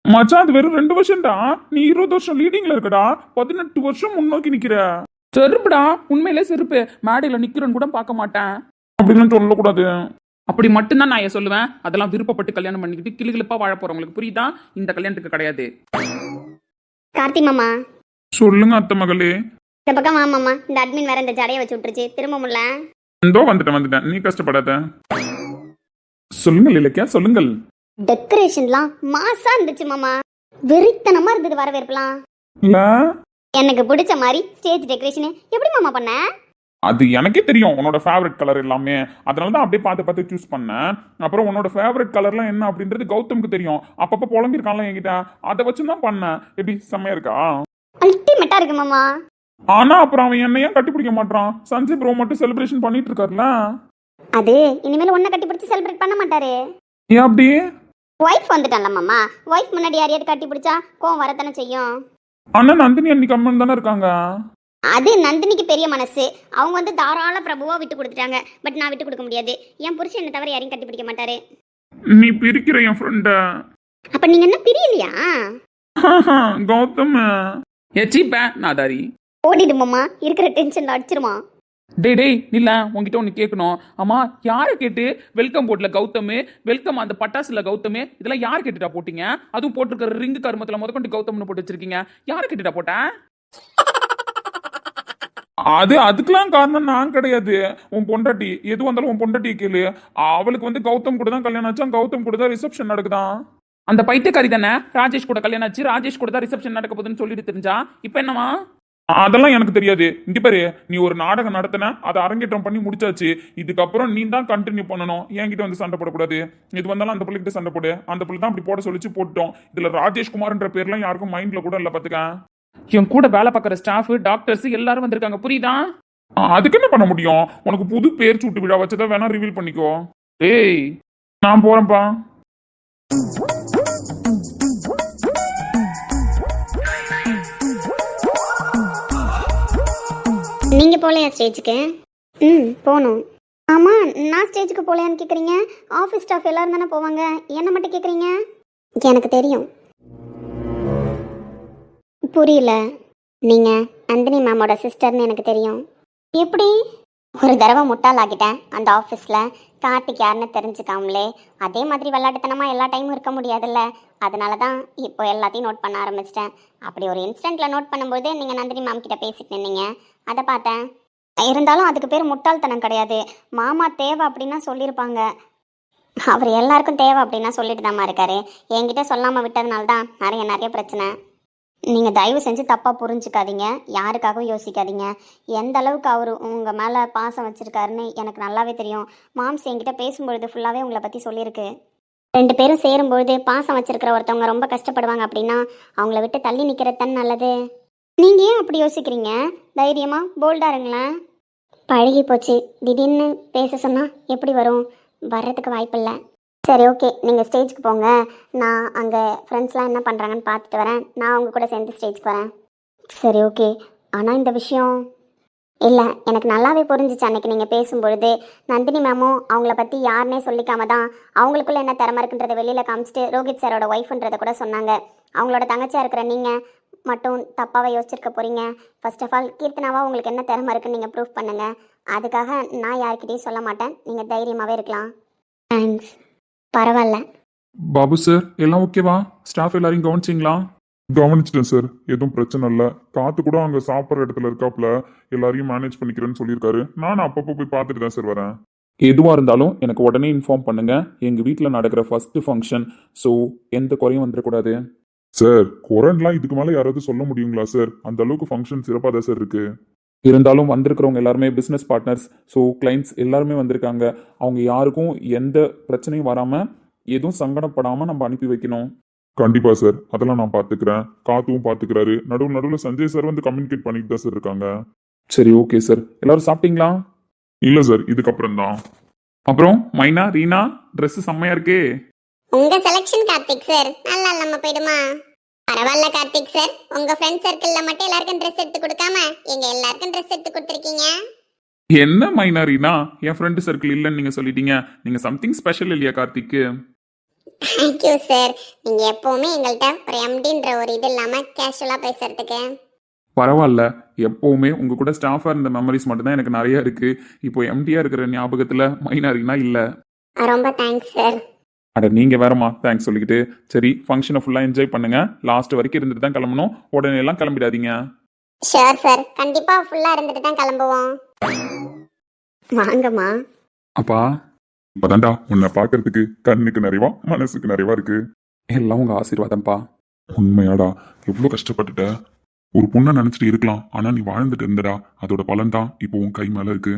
மச்சான்? அது வெறும் 2 வருஷம்டா. நீ 20 வருஷம் லீடிங்ல இருக்கடா, 18 வருஷம் முன்னோக்கி நிக்கிற. செருப்புடா, உண்மையிலே செருப்பு. மேடையில நிக்கிறோன்னு கூட பார்க்க மாட்டேன். அப்படின்னு சொல்லக்கூடாது. அப்படி மட்டும்தான் நான் ஏன் சொல்லுவேன். அதெல்லாம் விருப்பப்பட்டு கல்யாணம் பண்ணிக்கிட்டு கிளுகிழப்பா வாழ போறவங்களுக்கு. புரியுதா? இந்த கல்யாணத்துக்கு கிடையாது. கார்த்தி மாமா சொல்லுங்க அத்தை மகளே. இந்த பக்கம் மாமாமா, இந்த அட்மின் வேற இந்த ஜடையை வச்சு விட்டுருச்சு, திரும்ப முடியல. இந்தோ வந்துட்டேன், நீ கஷ்டப்படாத. சொல்லுங்கள் இலக்கியா, சொல்லுங்கள். டெக்கரேஷன்லாம் மாசா இருந்துச்சு மாமா, வெறித்தனமா இருந்தது வரவேற்புலாம். இல்ல எனக்கு பிடிச்ச மாதிரி ஸ்டேஜ் டெக்கரேஷன் எப்படி மாமா பண்ண? அது எனக்கே தெரியும் உன்னோட ஃபேவரட் கலர் எல்லாமே, அதனால தான் அப்படியே பார்த்து சூஸ் பண்ணேன். அப்புறம் உன்னோட ஃபேவரட் கலர்லாம் என்ன அப்படின்றது கௌதமுக்கு தெரியும். அப்பப்போ புலம்பிருக்கான்ல என்கிட்ட, அதை வச்சு தான் பண்ணேன். எப்படி செம்மையா இருக்கா? அல்டிமேட்டா இருக்கு மாமா. ஆனா அப்புறம் அவன் என்னையும் கட்டிப்பிடிக்க மாட்டான். சஞ்சய் ப்ரோ மட்டும் செலிப்ரேஷன் பண்ணிட்டு இருக்காருல. அது இனிமேல் ஒன்ன கட்டி பிடிச்சி செலிப்ரேட் பண்ண மாட்டாரு. ஏன் அப்படி? வைஃப் வந்துட்டான்ல மாமா, வைஃப் முன்னாடி யாரையாவது கட்டி பிடிச்சா கோவம் வரத்தானே செய்யும். ஆனா நந்தினி அன்னைக்கு அம்மன் தானே இருக்காங்க. அது நந்தினிக்கு பெரிய மனசு, அவங்க வந்து தாராள பிரபுவா விட்டு கொடுத்துட்டாங்க. பட் நான் விட்டு கொடுக்க முடியாது. என் புருஷன் என்ன தவிர யாரையும் கட்டி பிடிக்க மாட்டாரு. நீ பிரிக்கிற என் ஃப்ரெண்ட. அப்ப நீங்க என்ன பிரியலையா? கௌதம் ஏச்சிப்பேன் நாதாரி. ஓடிடு மாமா, இருக்கிற டென்ஷன்ல அடிச்சிருமா. டேய் நில்ல, உங்ககிட்ட ஒன்று கேட்கணும். ஆமா, யாரை கேட்டு வெல்கம் போர்ட்ல கௌதமு, வெல்கம் அந்த பட்டாசுல கௌதமு, இதெல்லாம் யார் கேட்டுட்டா போட்டீங்க? அதுவும் போட்டிருக்கிற ரிங்கு கருமத்துல முதற்கொண்டு கௌதம்னு போட்டு வச்சிருக்கீங்க. யாரை கேட்டுட்டா போட்டேன்? அதுக்கெல்லாம் காரணம் நான் கிடையாது. உன் பொண்டாட்டி எது வந்தாலும் உன் பொண்டாட்டியை கேளு. அவளுக்கு வந்து கௌதம் கூட தான் கல்யாணம் ஆச்சா, கௌதம் கூட தான் ரிசப்ஷன் நடக்குதான். அந்த பைத்தியக்காரி தானே ராஜேஷ் கூட கல்யாணம் ஆச்சு, ராஜேஷ் கூட தான் ரிசப்ஷன் நடக்க போகுதுன்னு சொல்லிட்டு தெரிஞ்சா. இப்போ என்னவா? அதெல்லாம் எனக்கு தெரியாது. இங்க பாரு, நீ ஒரு நாடகம் நடத்தின, அதை அரங்கேற்றம் பண்ணி முடிச்சாச்சு. இதுக்கப்புறம் நீ தான் கண்டினியூ பண்ணணும். என்கிட்ட வந்து சண்டை போடக்கூடாது. இது வந்தாலும் அந்த பிள்ளைகிட்ட சண்டை போடு. அந்த பிள்ளை தான் அப்படி போட சொல்லிச்சு, போட்டோம். இதுல ராஜேஷ்குமார்ன்ற பேர்லாம் யாருக்கும் மைண்ட்ல கூட இல்ல பாத்துக்க. என் கூட வேலை பார்க்குற ஸ்டாஃப் டாக்டர்ஸ் எல்லாரும் வந்திருக்காங்க, புரியுதா? அதுக்கு என்ன பண்ண முடியும்? உனக்கு புது பேர் சூட்டு விழா வச்சதை வேணா ரிவீல் பண்ணிக்கோ. ஏய், நான் போறேன்ப்பா. நீங்க போலையா ஸ்டேஜுக்கு? போகணும். ஆமா, நான் ஸ்டேஜுக்கு போலையான்னு கேக்குறீங்க? ஆஃபீஸ் ஸ்டாஃப் எல்லாரும் தானே போவாங்க, என்ன மட்டும் கேக்குறீங்க? எனக்கு தெரியும். புரியல. நீங்க நந்தினி மேமோட சிஸ்டர்னு எனக்கு தெரியும். எப்படி? ஒரு தடவை முட்டாளாகிட்டேன் அந்த ஆஃபீஸில். கார்த்திக் யாருன்னு தெரிஞ்சுக்காமலே. அதே மாதிரி விளையாட்டுத்தனமாக எல்லா டைமும் இருக்க முடியாதுல்ல. அதனால தான் இப்போ எல்லாத்தையும் நோட் பண்ண ஆரம்பிச்சிட்டேன். அப்படி ஒரு இன்சிடெண்ட்டில் நோட் பண்ணும்போது நீங்கள் நந்தினி மேம் கிட்ட பேசிட்டு நின்னீங்க, அதை பார்த்தேன். இருந்தாலும் அதுக்கு பேர் முட்டாள்தனம் கிடையாது. மாமா தேவை அப்படின்னா சொல்லியிருப்பாங்க. அவர் எல்லாருக்கும் தேவை அப்படின்னா சொல்லிட்டு தாம்மா இருக்காரு. என்கிட்ட சொல்லாமல் விட்டதுனால தான் நிறைய பிரச்சனை. நீங்கள் தயவு செஞ்சு தப்பாக புரிஞ்சுக்காதீங்க, யாருக்காகவும் யோசிக்காதீங்க. எந்த அளவுக்கு அவர் உங்கள் மேலே பாசம் வச்சுருக்காருன்னு எனக்கு நல்லாவே தெரியும். மாம்ஸ் என்கிட்ட பேசும்பொழுது ஃபுல்லாகவே உங்களை பற்றி சொல்லியிருக்கு. 2 பேரும் சேரும்பொழுது பாசம் வச்சுருக்கிற ஒருத்தவங்க ரொம்ப கஷ்டப்படுவாங்க அப்படின்னா அவங்கள விட்டு தள்ளி நிற்கிறது தான் நல்லது. நீங்கள் ஏன் அப்படி யோசிக்கிறீங்க? தைரியமாக போல்டாக இருங்களேன். பழகி போச்சு, திடீர்னு பேச சொன்னால் எப்படி வரும்? வர்றதுக்கு வாய்ப்பில்லை. சரி, ஓகே, நீங்கள் ஸ்டேஜுக்கு போங்க. நான் அங்கே ஃப்ரெண்ட்ஸ்லாம் என்ன பண்ணுறாங்கன்னு பார்த்துட்டு வரேன். நான் உங்கள் கூட சேர்ந்து ஸ்டேஜ்க்கு வரேன். சரி, ஓகே. ஆனால் இந்த விஷயம் இல்லை, எனக்கு நல்லாவே புரிஞ்சிச்சு. அன்றைக்கி நீங்கள் பேசும்பொழுது நந்தினி மேமும் அவங்கள பற்றி யாருன்னே சொல்லிக்காம தான் அவங்களுக்குள்ள என்ன திறமை இருக்குன்றதை வெளியில் காமிச்சிட்டு ரோஹித் சாரோட ஒய்ஃப்ன்றதை கூட சொன்னாங்க. அவங்களோட தங்கச்சியாக இருக்கிற நீங்கள் மட்டும் தப்பாகவே யோசிச்சிருக்க போகிறீங்க. ஃபர்ஸ்ட் ஆஃப் ஆல் கீர்த்தனாவா உங்களுக்கு என்ன திறமை இருக்குன்னு நீங்கள் ப்ரூவ் பண்ணுங்கள். அதுக்காக நான் யார்கிட்டையும் சொல்ல மாட்டேன். நீங்கள் தைரியமாகவே இருக்கலாம். தேங்க்ஸ். பரவாயில்ல. பாபு சார், எல்லாம் ஓகேவா? ஸ்டாஃப் எல்லாரையும் கவனிச்சிங்களா? கவனிச்சிட்டேன் சார், எதுவும் பிரச்சனை இல்லை. காத்து கூட அங்கே சாப்பிட்ற இடத்துல இருக்காப்புல, எல்லாரையும் மேனேஜ் பண்ணிக்கிறேன்னு சொல்லியிருக்காரு. நானும் அப்பப்போ போய் பார்த்துட்டு தான் சார் வரேன். எதுவாக இருந்தாலும் எனக்கு உடனே இன்ஃபார்ம் பண்ணுங்க. எங்கள் வீட்டில் நடக்கிற ஃபர்ஸ்ட் ஃபங்க்ஷன், ஸோ எந்த குறையும் வந்துடக்கூடாது. சார், குரன்லாம் இதுக்கு மேலே யாராவது சொல்ல முடியுங்களா சார்? அந்த அளவுக்கு ஃபங்க்ஷன் சிறப்பாக தான் சார் இருக்கு. இருந்தாலும் வந்திருக்கிறவங்க எல்லாருமே பிஸ்னஸ் பார்ட்னர்ஸ், ஸோ கிளைண்ட்ஸ் எல்லாருமே வந்திருக்காங்க. அவங்க யாருக்கும் எந்த பிரச்சனையும் வராமல், எதுவும் சங்கடப்படாமல் நம்ம அனுப்பி வைக்கணும். கண்டிப்பா சார், அதெல்லாம் நான் பார்த்துக்கிறேன். காத்துவும் பார்த்துக்கிறாரு. நடுவில் சஞ்சய் சார் வந்து கம்யூனிகேட் பண்ணிட்டு தான் சார் இருக்காங்க. சரி, ஓகே சார். எல்லாரும் சாப்பிட்டீங்களா? இல்லை சார், இதுக்கப்புறம் தான். அப்புறம் மைனா, ரீனா, ட்ரெஸ் செம்மையா இருக்கே. உங்க செலெக்ஷன் கார்த்திக் சார் நல்லா இல்லாம போயிடுமா? பரவாயில்ல கார்த்திக் சார், உங்க ஃப்ரெண்ட் சர்க்கிள்ல மட்டும் எல்லாருக்கும் ட்ரெஸ் எடுத்து கொடுக்காம எங்க எல்லாருக்கும் ட்ரெஸ் எடுத்து கொடுத்துருக்கீங்க. என்ன மைனா, ரீனா, என் ஃப்ரெண்டு சர்க்கிள் இல்லைன்னு நீங்க சொல்லிட்டீங்க. நீங்க சம்திங் ஸ்பெஷல் இல்லையா கார்த்திக்கு? Thank you sir. நீங்க எப்பவுமே எங்கள்கிட்ட ஒரு எம்டின்ற ஒரு இது இல்லாம கேஷுவலா பேசுறதுக்கு. பரவாயில்ல, எப்பவுமே உங்க கூட ஸ்டாஃபா இருந்த மெமரிஸ் மட்டும்தான் எனக்கு நிறைய இருக்கு. இப்போ எம்டியா இருக்கிற ஞாபகத்துல மைனா, ரீனா இல்ல. ரொம்ப தேங்க்ஸ் சார். அட நீங்க வேறமா தேங்க்ஸ் சொல்லிக்கிட்டு. சரி, ஃபங்க்ஷனை ஃபுல்லா என்ஜாய் பண்ணுங்க. லாஸ்ட் வரைக்கும் இருந்துட்டு தான் கிளம்பணும். உடனே எல்லாம் கிளம்பிடாதீங்க. ஷூர் சார், கண்டிப்பா ஃபுல்லா இருந்துட்டு தான் கிளம்புவோம். வாங்கம்மா. அப்பா, இப்பதான்டா உன்னை பார்க்கறதுக்கு கண்ணுக்கு நிறைவா மனசுக்கு நிறைவா இருக்கு. எல்லாம் உங்க ஆசீர்வாதம்ப்பா. உண்மையாடா, எவ்வளோ கஷ்டப்பட்டுட்ட. ஒரு பொண்ணை நினைச்சிட்டு இருக்கலாம், ஆனா நீ வாழ்ந்துட்டு இருந்தடா. அதோட பலன் தான் இப்போ உன் கை மேல இருக்கு.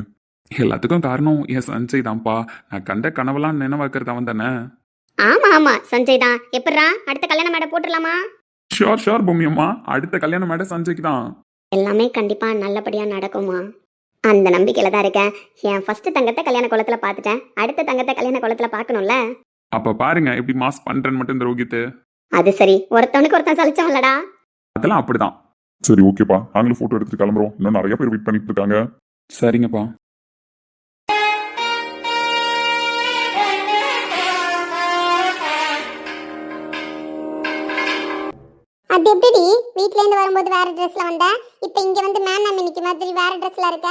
எல்லாத்துக்கும் காரணம் என் சஞ்சய் தான்ப்பா. நான் கண்ட கனவெல்லாம் நினைவாக்குறது அவன் தானே. ஆமா சஞ்சய் தான். எப்படிரா அடுத்த கல்யாண மேடை போட்டுடலாமா? ஷோர் பூமியம்மா, அடுத்த கல்யாண மேடை சஞ்சய்க்கு தான். எல்லாமே கண்டிப்பா நல்லபடியா நடக்குமா? அந்த நம்பிக்கையில தான் இருக்கேன். என் ஃபர்ஸ்ட் தங்கத்தை கல்யாண குளத்துல பார்த்துட்டேன், அடுத்த தங்கத்தை கல்யாண குளத்துல பார்க்கணும்ல. அப்ப பாருங்க எப்படி மாஸ் பண்றேன்னு மட்டும் இந்த ரோகித். அது சரி, ஒருத்தவனுக்கு ஒருத்தன் சலிச்சவன்லடா. அதெல்லாம் அப்படிதான். சரி, ஓகேப்பா, நாங்களும் போட்டோ எடுத்துட்டு கிளம்புறோம். இன்னும் நிறைய பேர் வெயிட் பண்ணிட்டு இருக்காங்க. சரிங்கப்பா. அது எப்படி வீட்ல இருந்து வரும்போது வேற ட்ரெஸ்ல வந்த, இப்போ இங்க வந்து மேம் இன்னைக்கு மாதிரி வேற ட்ரெஸ்ல இருக்க?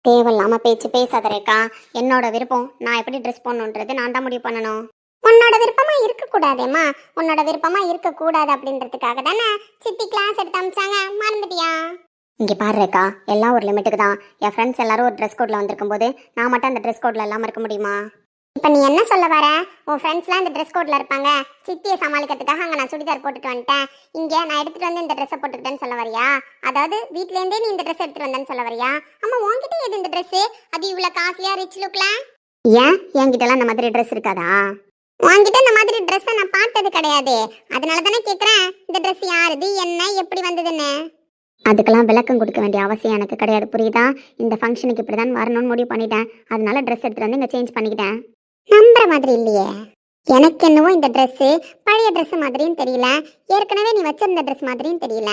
தேவையில்லாம பேச்சு பேசாத ரேக்கா. என்னோட விருப்பம், நான் எப்படி ட்ரெஸ் போடணுன்றது நான் தான் முடிவு பண்ணணும். உன்னோட விருப்பமா இருக்க கூடாதேம்மா. உன்னோட விருப்பமா இருக்க கூடாது அப்படின்றதுக்காக தானே சித்தி கிளாஸ் எடுத்து அமிச்சாங்க, மறந்துட்டியா? இங்க பாரு ரேக்கா, எல்லாம் ஒரு லிமிட்டுக்கு தான். என் ஃப்ரெண்ட்ஸ் எல்லாரும் ஒரு ட்ரெஸ் கோட்ல வந்திருக்கும் போது நான் மட்டும் அந்த ட்ரெஸ் கோட்ல இல்லாம இருக்க முடியுமா? இப்போ நீ என்ன சொல்ல வர? உன் ஃப்ரெண்ட்ஸ்லாம் இந்த ட்ரெஸ் கோட்ல இருப்பாங்க, சித்தியை சமாளிக்கிறதுக்காக அங்கே நான் சுடிதார் போட்டுட்டு வந்துட்டேன், இங்கே நான் எடுத்துட்டு வந்து இந்த ட்ரெஸ்ஸை போட்டுக்கிட்டேன்னு சொல்ல வரியா? அதாவது வீட்லேருந்தே நீ இந்த ட்ரெஸ் எடுத்துட்டு வந்தேன்னு சொல்ல வரியா? அம்மா உன்கிட்ட எது இந்த ட்ரெஸ்? அது இவ்வளோ காஸ்ட்லியா ரிச் லுக்ல? ஏன் என்கிட்டலாம் இந்த மாதிரி ட்ரெஸ் இருக்காதா? உன்கிட்ட இந்த மாதிரி ட்ரெஸ்ஸை நான் பார்த்தது கிடையாது, அதனால தானே கேட்குறேன் இந்த ட்ரெஸ் யாருது, என்ன, எப்படி வந்ததுன்னு. அதுக்கெல்லாம் விளக்கம் கொடுக்க வேண்டிய அவசியம் எனக்கு கிடையாது, புரியுதா? இந்த ஃபங்க்ஷனுக்கு இப்படி தான் வரணும்னு முடிவு பண்ணிட்டேன், அதனால ட்ரெஸ் எடுத்துட்டு வந்து இங்கே சேஞ்ச் பண்ணிக்கிட்டேன். நம்புற மாதிரி இல்லையே. எனக்கு என்னவோ இந்த ட்ரெஸ்ஸு பழைய ட்ரெஸ் மாதிரியும் தெரியல, ஏற்கனவே நீ வச்சிருந்த ட்ரெஸ் மாதிரியும் தெரியல.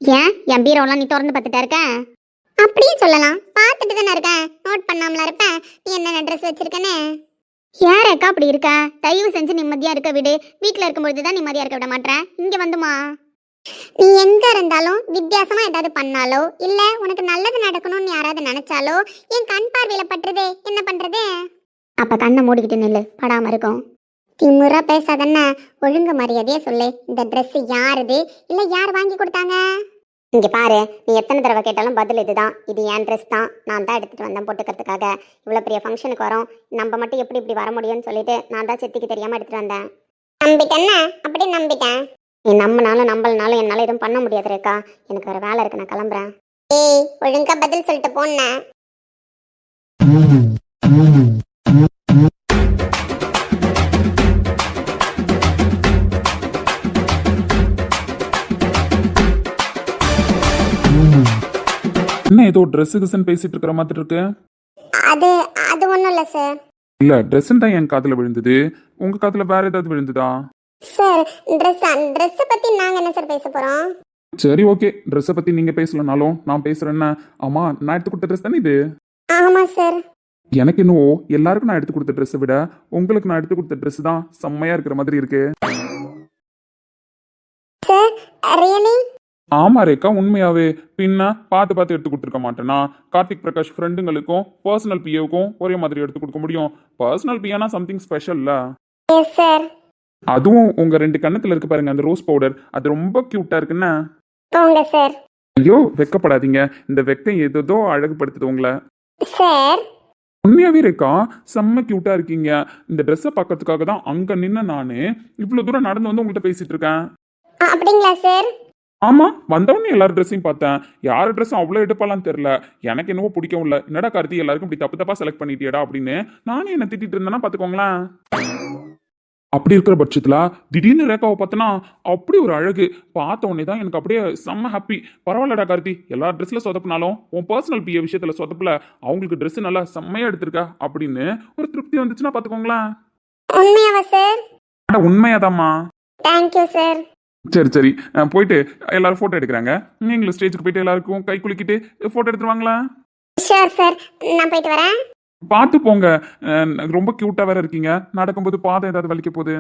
ஏன் என் பீரோலாம் நீ திறந்து பார்த்துட்டா இருக்க? அப்படியே சொல்லலாம், பார்த்துட்டு தானே இருக்கேன், நோட் பண்ணாமலா இருப்பேன் நீ என்னென்ன ட்ரெஸ் வச்சிருக்கேன்னு. யாரக்கா அப்படி இருக்க? தயவு செஞ்சு நிம்மதியா இருக்க விடு. வீட்டில் இருக்கும்பொழுது தான் நிம்மதியா இருக்க விட மாட்டேன், இங்க வந்துமா? நீ எங்க இருந்தாலும் வித்தியாசமா ஏதாவது பண்ணாலோ இல்ல உனக்கு நல்லது நடக்கணும்னு யாராவது நினைச்சாலோ என் கண் பார்வையில பட்டுறதே, என்ன பண்றது? அப்ப கண்ணை மூடிக்கிட்டு நில்லு, படாம இருக்கும். திமுறா பேசாதன்னா, ஒழுங்கு மரியாதையே சொல்லு, இந்த ட்ரெஸ் யாருது, இல்ல யார் வாங்கி கொடுத்தாங்க? இங்க பாரு, நீ எத்தனை தடவை கேட்டாலும் பதில் இதுதான், இது என் ட்ரெஸ் தான், நான் தான் எடுத்துட்டு வந்தேன் போட்டுக்கிறதுக்காக. இவ்வளவு பெரிய ஃபங்க்ஷனுக்கு வரோம், நம்ம மட்டும் எப்படி இப்படி வர முடியும்னு சொல்லிட்டு நான் தான் சித்திக்கு தெரியாம எடுத்துட்டு வந்தேன். நம்பிட்டேன்னா அப்படி நம்பிட்டேன். நீ நம்பினாலும் நம்பலனாலும் என்னால எதுவும் பண்ண முடியாது ரேக்கா, எனக்கு வேற வேலை இருக்கு, நான் கிளம்புறேன். ஏய், ஒழுங்கா பதில் சொல்லிட்டு போனேன். என்ன ஏதோ ட்ரெஸ் கிஸ்ன்னு பேசிட்டு இருக்கிற மாதிரி இருக்கு? அது அது ஒன்றும் இல்லை சார். இல்ல ட்ரெஸ்ன்னு தான் என் காதுல விழுந்தது, உங்க காதுல வேற ஏதாவது விழுந்ததா? சார் ட்ரெஸ்ஸை பற்றி நாங்கள் என்ன சார் பேச போகிறோம்? சரி ஓகே, ட்ரெஸ்ஸை பத்தி நீங்க பேசலனாலும் நான் பேசுறேன்னா. ஆமா, நான் எடுத்து கொடுத்த ட்ரெஸ் தானே இது? ஆமாம் சார். எனக்கு இன்னும் எல்லாருக்கும் நான் எடுத்து கொடுத்த ட்ரெஸ்ஸை விட உங்களுக்கு நான் எடுத்து கொடுத்த ட்ரெஸ் தான் செம்மையா இருக்கிற மாதிரி இருக்கு. Sir really? ஆமா ரேக்கா, உண்மையாவே. பின்ன பார்த்து பார்த்து எடுத்து கொடுத்துருக்க மாட்டேனா? கார்த்திக் பிரகாஷ் ஃப்ரெண்டுங்களுக்கும் பர்சனல் பிஏவுக்கும் ஒரே மாதிரி எடுத்து கொடுக்க முடியும். பர்சனல் பிஏனா சம்திங் ஸ்பெஷல்ல. Yes sir. அதுவும் உங்க 2 கண்ணத்துல இருக்கு பாருங்க அந்த ரோஸ் பவுடர், அது ரொம்ப கியூட்டா இருக்குன்னு. போங்க சார். ஐயோ வெக்கப்படாதீங்க, இந்த வெக்கம் ஏதோ அழகுபடுத்துது உங்களை. சார் உண்மையாவே இருக்கா, செம்ம கியூட்டா இருக்கீங்க. இந்த ட்ரெஸ்ஸை பார்க்கறதுக்காக தான் அங்க நின்று நானு இவ்வளவு தூரம் நடந்து வந்து உங்கள்கிட்ட பேசிட்டு இருக்கேன். அப்படிங்களா சார்? ஆமா, வந்தவொடனே எல்லாரும் ட்ரெஸ்ஸையும் பார்த்தேன், யார் ட்ரெஸ்ஸும் அவ்வளோ எடுப்பாலாம் தெரியல. எனக்கு என்னவோ பிடிக்கவும் இல்லை. என்னடா கார்த்தி எல்லாருக்கும் இப்படி தப்பு தப்பா செலக்ட் பண்ணிட்டியடா அப்படின்னு நானே என்ன திட்டிட்டு இருந்தேன்னா பாத்துக்கோங்களேன். அப்படி இருக்கிற பட்சத்துல திடீர்னு ரேகாவை பார்த்தனா அப்படி ஒரு அழகு, பார்த்த உடனே தான் எனக்கு அப்படியே செம்ம ஹாப்பி. பரவாயில்லடா கார்த்தி, எல்லா ட்ரெஸ்ல சொதப்பினாலும் உன் பர்சனல் பிஏ விஷயத்துல சொதப்பல, அவங்களுக்கு ட்ரெஸ் நல்லா செம்மையா எடுத்திருக்கா அப்படின்னு ஒரு திருப்தி வந்துச்சுன்னா பாத்துக்கோங்களேன். உண்மையாவா சார்? உண்மையாதாம்மா. Thank you sir. சரி சரி, போயிட்டு எல்லாரும் போட்டோ எடுக்கிறாங்க, நீங்களும் ஸ்டேஜுக்கு போயிட்டு எல்லாருக்கும் கை குலுக்கிட்டு போட்டோ எடுத்துருவாங்களா? ஷூர் சார், நான் போயிட்டு வரேன். பார்த்து போங்க, ரொம்ப கியூட்டா வேற இருக்கீங்க, நடக்கும்போது பாதம் ஏதாவது வலிக்க போகுது.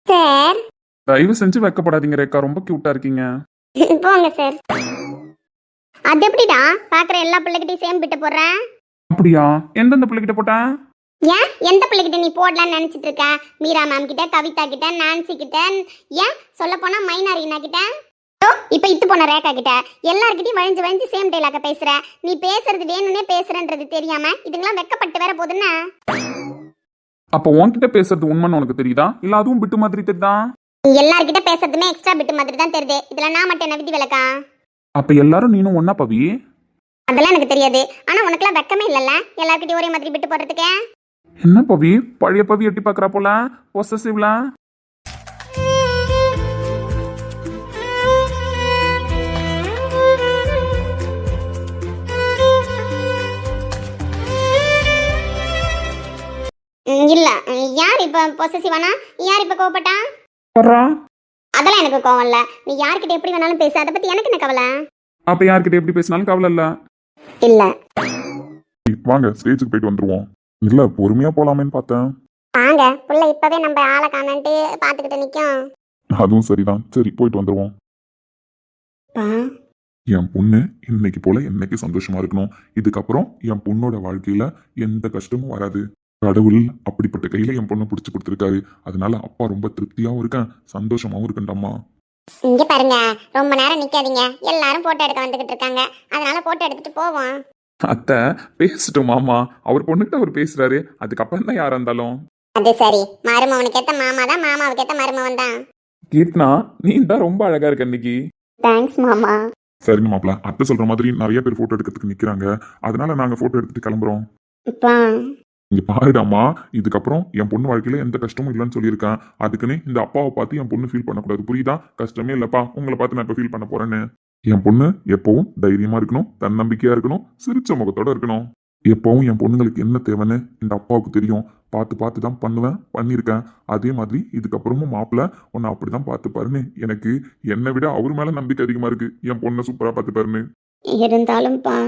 சார் தயவு செஞ்சு வைக்கப்படாதீங்க ரேக்கா, ரொம்ப கியூட்டா இருக்கீங்க. போங்க சார். அது எப்படிடா பாக்குற எல்லா பிள்ளைகிட்டையும் சேம் பிட்ட போடுறேன்? அப்படியா? எந்தெந்த பிள்ளைகிட்ட போட்டேன்? ஏன் எந்த பிள்ளைகிட்ட நீ போடலான்னு நினைச்சிட்டு இருக்க? மீரா மேம் கிட்ட, கவிதா கிட்ட, நான்சி கிட்ட, ஏன் சொல்ல போனா மைனா ரீனா கிட்ட, இப்ப இத்து போன ரேகா கிட்ட, எல்லார்கிட்டயும் வழிஞ்சு வழிஞ்சு சேம் டைலாக பேசுற. நீ பேசுறது வேணும்னே பேசுறன்றது தெரியாம இதுங்கெல்லாம் வெக்கப்பட்டு வேற போதுன்னா? அப்ப உன்கிட்ட பேசுறது உண்மைன்னு உனக்கு தெரியுதா, இல்ல அதுவும் பிட்டு மாதிரி தெரியுதா? எல்லார்கிட்ட பேசுறதுமே எக்ஸ்ட்ரா பிட்டு மாதிரி தான் தெரியுது, இதுல நான் மட்டும் என்ன விதி விலக்கா? அப்ப எல்லாரும் நீனும் ஒன்னா பவி? அதெல்லாம் எனக்கு தெரியாது, ஆனா உனக்குலாம் வெக்கமே இல்லல்ல எல்லார்கிட்டயும் ஒரே மாதிரி பிட்டு போடுறதுக்கு? என்ன பவி, பழைய பவி எட்டி பாக்குறா போல பொசசிவ்ல. இல்ல, யார் இப்ப பொசசிவானா, யார் இப்ப கோவப்பட்டா? வர்றா. அதெல்லாம் எனக்கு கோவம் இல்ல, நீ யார்கிட்ட எப்படி வேணாலும் பேச, அதை பத்தி எனக்கு என்ன கவலை. அப்ப யார்கிட்ட எப்படி பேசினாலும் கவலை இல்ல. இல்ல வாங்க ஸ்டேஜுக்கு போயிட்டு வந்துருவோம். இல்ல பொறுமையா போலாமேன்னு பார்த்தேன். வாங்க, புள்ள இப்பவே நம்ம ஆளை காணன்ட்டு பாத்துக்கிட்டு நிக்கும். அதுவும் சரிதான், சரி போயிட்டு வந்துருவோம். என் பொண்ணு இன்னைக்கு போல என்னைக்கு சந்தோஷமா இருக்கணும். இதுக்கப்புறம் என் பொண்ணோட வாழ்க்கையில எந்த கஷ்டமும் வராது. கடவுள் அப்படிப்பட்ட கையில என் பொண்ணை பிடிச்சு கொடுத்துருக்காரு. அதனால அப்பா ரொம்ப திருப்தியாவும் இருக்கேன், சந்தோஷமாவும் இருக்கேன்டாம்மா. இங்க பாருங்க, ரொம்ப நேரம் நிக்காதீங்க, எல்லாரும் போட்டோ எடுக்க வந்துகிட்டு இருக்காங்க, அதனால போட்டோ எடுத்துட்டு போவோம். அத்தை பேசட்டும் மாமா, அவர் பொண்ணுகிட்ட அவர் பேசுறாரு, அதுக்கப்புறம் தான் யாரா இருந்தாலும். அது சரி, மருமவனுக்கு ஏத்த மாமா தான், மாமாவுக்கு ஏத்த மருமவன் தான். கீர்த்தனா, நீ தான் ரொம்ப அழகா இருக்க இன்னைக்கு. தேங்க்ஸ் மாமா. சரிங்க மாப்பிள்ள, அத்தை சொல்ற மாதிரி நிறைய பேர் போட்டோ எடுக்கிறதுக்கு நிக்கிறாங்க. அதனால நாங்க போட்டோ எடுத்துட்டு கிளம்புறோம். இப்பா இங்க பாருடாமா, இதுக்கப்புறம் என் பொண்ணு வாழ்க்கையில எந்த கஷ்டமும் இல்லைன்னு சொல்லியிருக்கேன். அதுக்குன்னு இந்த அப்பாவை பார்த்து என் பொண்ணு ஃபீல் பண்ணக்கூடாது, புரியுதா? கஷ்டமே இல்லப்பா, உங்களை பார்த்து நான் இப்ப ஃபீல் பண்ண போறேன்னு. என் பொண்ணு எப்பவும் தைரியமா இருக்கணும், தன்னம்பிக்கையா இருக்கணும், சிரிச்ச முகத்தோட இருக்கணும். எப்பவும் என் பொண்ணுங்களுக்கு என்ன தேவைன்னு இந்த அப்பாவுக்கு தெரியும். பார்த்து பார்த்து தான் பண்ணுவேன், பண்ணியிருக்கேன். அதே மாதிரி இதுக்கப்புறமும் மாப்பிள்ள உன்னை அப்படிதான் பார்த்து பாருன்னு எனக்கு என்னை விட அவர் மேல நம்பிக்கை அதிகமா இருக்கு. என் பொண்ணை சூப்பரா பார்த்து பாருன்னு. இருந்தாலும்ப்பா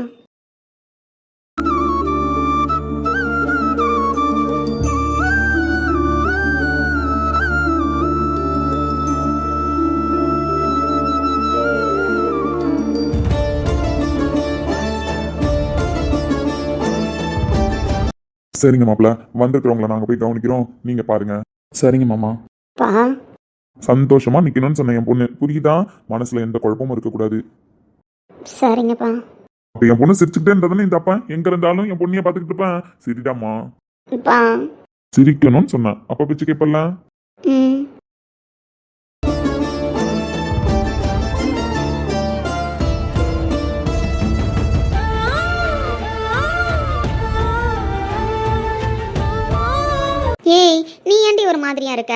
சரிங்க மாப்பிள்ள, வந்திருக்கிறவங்கள நாங்க போய் கவனிக்கிறோம், நீங்க பாருங்க. சரிங்க மாமா. பா சந்தோஷமா நிக்கணும்னு சொன்ன என் பொண்ணு, புரியுதா? மனசுல எந்த குழப்பமும் இருக்கக்கூடாது. சரிங்கப்பா. அப்ப என் பொண்ணு சிரிச்சுக்கிட்டே இருந்ததுன்னு இந்த அப்பா எங்க இருந்தாலும் என் பொண்ணைய பாத்துக்கிட்டு இருப்பேன். சரிடாமா, பா சிரிக்கணும்னு சொன்னேன், அப்பா பிச்சு கேப்பல்ல. ம் ஏய், நீ ஏன்டி ஒரு மாதிரியா இருக்க?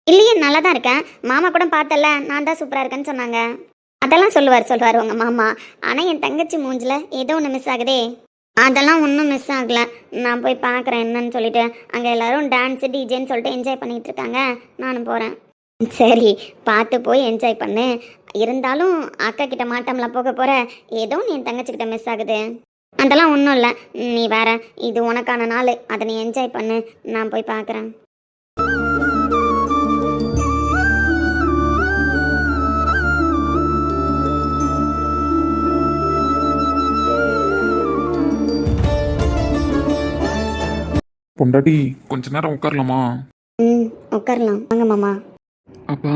இல்லையே, நல்லா தான் இருக்கேன். மாமா கூட பார்த்தல, நான் தான் சூப்பரா இருக்கேன்னு சொன்னாங்க. அதெல்லாம் சொல்லுவார் உங்க மாமா. ஆனா என் தங்கச்சி மூஞ்சில ஏதோ ஒன்று மிஸ் ஆகுதே. அதெல்லாம் ஒன்றும் மிஸ் ஆகல. நான் போய் பார்க்குறேன் என்னன்னு சொல்லிட்டு. அங்கே எல்லாரும் டான்ஸு டிஜேன்னு சொல்லிட்டு என்ஜாய் பண்ணிட்டு இருக்காங்க. நானும் போகிறேன். சரி, பார்த்து போய் என்ஜாய் பண்ணு. இருந்தாலும் அக்கா கிட்ட மாட்டம்ல போக போற. ஏதோ நீ என் தங்கச்சிக்கிட்ட மிஸ் ஆகுது. அதெல்லாம் ஒன்றும் இல்லை. நீ வேற, இது உனக்கான நாள், அதை நீ என்ஜாய் பண்ணு. நான் போய் பார்க்குறேன். பொண்டாட்டி கொஞ்ச நேரம் உட்காரலாமா? ம், உட்காரலாம். வாங்க மாமா. அப்பா,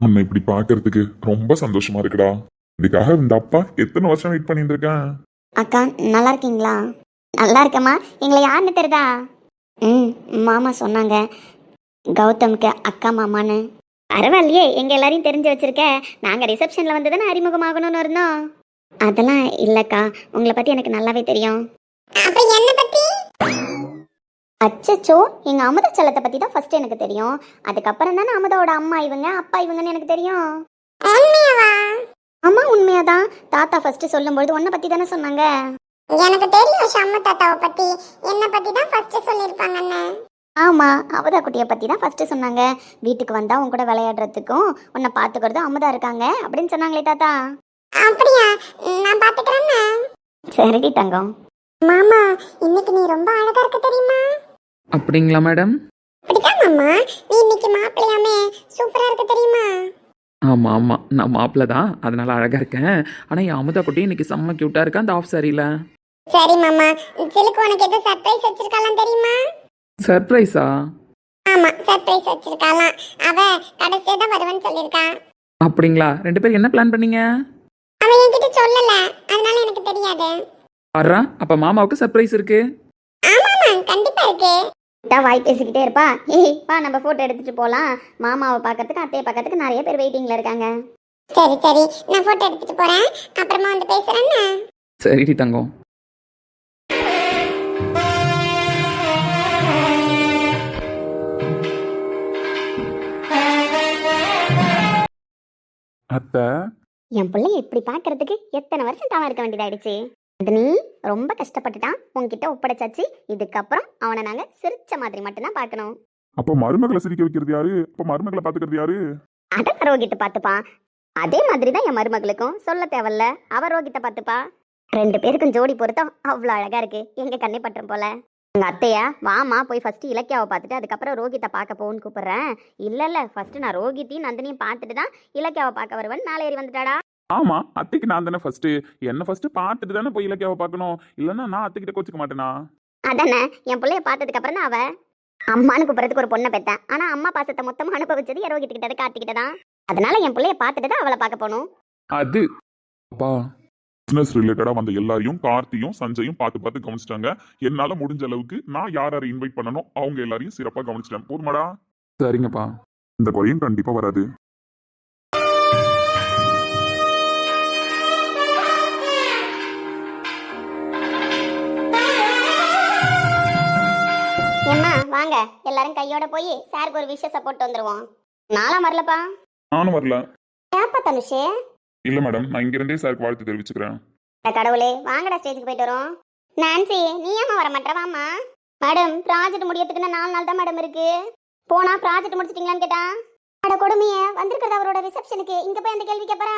உன்னை இப்படி பாக்குறதுக்கு ரொம்ப சந்தோஷமா இருக்குடா. இதுக்காக இந்த அப்பா எத்தனை வருஷம் வெயிட் பண்ணிட்டு இருக்கேன். அக்கா, நல்லா இருக்கீங்களா? நல்லா இருக்கேம்மா. எங்களை யாருன்னு தெரியுதா? ம், மாமா சொன்னாங்க கௌதம்க்கு அக்கா மாமான்னு. பரவாயில்லையே, எங்க எல்லாரையும் தெரிஞ்சு வச்சிருக்க. நாங்க ரிசப்ஷன்ல வந்து தானே அறிமுகமாகணும்னு இருந்தோம். அதெல்லாம் இல்லக்கா, உங்களை பத்தி எனக்கு நல்லாவே தெரியும். அச்சச்சோ, எங்க அமுத செல்லத்தை பத்தி தான் ஃபர்ஸ்ட் எனக்கு தெரியும். அதுக்கப்புறம் தானே அமுதோட அம்மா இவங்க, அப்பா இவங்கன்னு எனக்கு தெரியும். ஆமா, உண்மையாதான். தாத்தா ஃபர்ஸ்ட் சொல்லும்போது உன்னை பத்தி தானே சொன்னாங்க. எனக்கு தெரியும் ஷம்மு தாத்தாவை பத்தி. என்ன பத்தி தான் ஃபர்ஸ்ட் சொல்லிருப்பாங்கன்னு. ஆமா, அமுதா குட்டியை பத்தி தான் ஃபர்ஸ்ட் சொன்னாங்க. வீட்டுக்கு வந்தா உன் கூட விளையாடுறதுக்கும் உன்னை பாத்துக்கிறதும் அமுதா இருக்காங்க அப்படின்னு சொன்னாங்களே தாத்தா. அப்படியா? நான் பாத்துக்கிறேன்னு. சரிடி தங்கம். மாமா, இன்னைக்கு நீ ரொம்ப அழகா இருக்க தெரியுமா? அப்படிங்களா மேடம்? அப்படிதான் மாமா, நீ இன்னைக்கு மாப்பிள்ளையாமே சூப்பரா இருக்க தெரியுமா? ஆமா ஆமா, நான் மாப்பிள்ள தான், அதனால அழகா இருக்கேன். ஆனா என் அமுதா குட்டி இன்னைக்கு செம்ம கியூட்டா இருக்கா அந்த ஆஃப் சாரியில. சரி மாமா, சிலுக்கு உனக்கு எது சர்ப்ரைஸ் வச்சிருக்காலாம் தெரியுமா? சர்ப்ரைஸா? ஆமா, சர்ப்ரைஸ் வச்சிருக்காலாம். அவ கடைசியா தான் வருவேன்னு சொல்லிருக்கான். அப்படிங்களா? 2 பேரும் என்ன பிளான் பண்ணீங்க? அவன் என்கிட்ட சொல்லல, அதனால எனக்கு தெரியாது. ஆறா, அப்ப மாமாவுக்கு சர்ப்ரைஸ் இருக்கு. ஆமாமா, கண்டிப்பா இருக்கு. வாய் பேசிக்கிட்டே இருப்பா. ஏய் வா, நம்ம போட்டோ எடுத்துட்டு போலாம். மாமாவை பார்க்கறதுக்கு அத்தையை பார்க்கறதுக்கு நிறைய பேர் வெயிட்டிங்ல இருக்காங்க. சரி சரி, நான் போட்டோ எடுத்துட்டு போறேன், அப்புறமா வந்து பேசுறேன்னு. சரிடி தங்கம். அத்தை, என் பிள்ளைய இப்படி பார்க்கறதுக்கு எத்தனை வருஷம் தாம இருக்க வேண்டியதாயிடுச்சு. அது நீ ரொம்ப கஷ்டப்பட்டுட்டான், உன்கிட்ட ஒப்படைச்சாச்சு. இதுக்கப்புறம் அவனை நாங்க சிரிச்ச மாதிரி மட்டும்தான் பார்க்கணும். அப்ப மருமகளை சிரிக்க வைக்கிறது யாரு? அப்ப மருமகளை பாத்துக்கிறது யாரு? அத ரோகிட்ட பார்த்துப்பான். அதே மாதிரி தான் என் மருமகளுக்கும் சொல்ல தேவையில்ல, அவ ரோகிட்ட பார்த்துப்பா. 2 பேருக்கும் ஜோடி பொருத்தம் அவ்வளோ அழகா இருக்கு. எங்க கண்ணை பற்றம் போல. எங்க அத்தையா, வாமா போய் ஃபர்ஸ்ட் இலக்கியாவை பார்த்துட்டு அதுக்கப்புறம் ரோகித்தை பார்க்க போன்னு கூப்பிடுறேன். இல்ல ஃபர்ஸ்ட் நான் ரோகித்தையும் நந்தினியும் பார்த்துட்டு தான் இலக்கியாவை பார்க்க வருவேன். நாளை ஏறி வந்துட்டாடா. ஆமா, அத்தைக்கு நான் தானே ஃபர்ஸ்ட். என்ன ஃபர்ஸ்ட் பார்த்துட்டு தானே போய் இலக்கியாவை பார்க்கணும். இல்லைன்னா நான் அத்தைக்கிட்ட கோச்சிக்க மாட்டேனா? அதானே, என் பிள்ளைய பார்த்ததுக்கு அப்புறம் தான் அவ அம்மானு கூப்பிடுறதுக்கு ஒரு பொண்ணை பெத்தேன். ஆனா அம்மா பாசத்தை மொத்தமா அனுபவிச்சது ரோகிட்டு கிட்ட கார்த்திகிட்ட தான். அதனால என் பிள்ளைய பார்த்துட்டு தான் அவளை பார்க்க போகணும். அது அப்பா, பிசினஸ் ரிலேட்டடா வந்த எல்லாரையும் கார்த்தியும் சஞ்சயும் பார்த்து பார்த்து கவனிச்சிட்டாங்க. என்னால முடிஞ்ச அளவுக்கு நான் யார் யாரை இன்வைட் பண்ணனோ அவங்க எல்லாரையும் சிறப்பா கவனிச்சிட்டேன். போதுமாடா? சரிங்கப்பா. இந்த குறையும் கண்டிப்பா வராது. ஏம்மா வாங்க எல்லாரும் கையோட போய் சாருக்கு ஒரு விஷயத்தை போட்டு வந்துருவோம். நாலாம் வரலப்பா. நானும் வரல. ஏப்பா தனுஷே? இல்ல மேடம், நான் இங்க இருந்தே சாருக்கு வாழ்த்து தெரிவிச்சுக்கிறேன். அட கடவுளே, வாங்கடா ஸ்டேஜுக்கு போயிட்டு வரோம். நான்சி, நீ ஏமா வர மாட்டேவாமா? மேடம், ப்ராஜெக்ட் முடியறதுக்கு 4 நாள் தான் மேடம் இருக்கு. போனா ப்ராஜெக்ட் முடிச்சிட்டீங்களான்னு கேட்டா, அட கொடுமையே, வந்திருக்கிறது அவரோட ரிசப்ஷனுக்கு, இங்க போய் அந்த கேள்வி கேட்பாரா?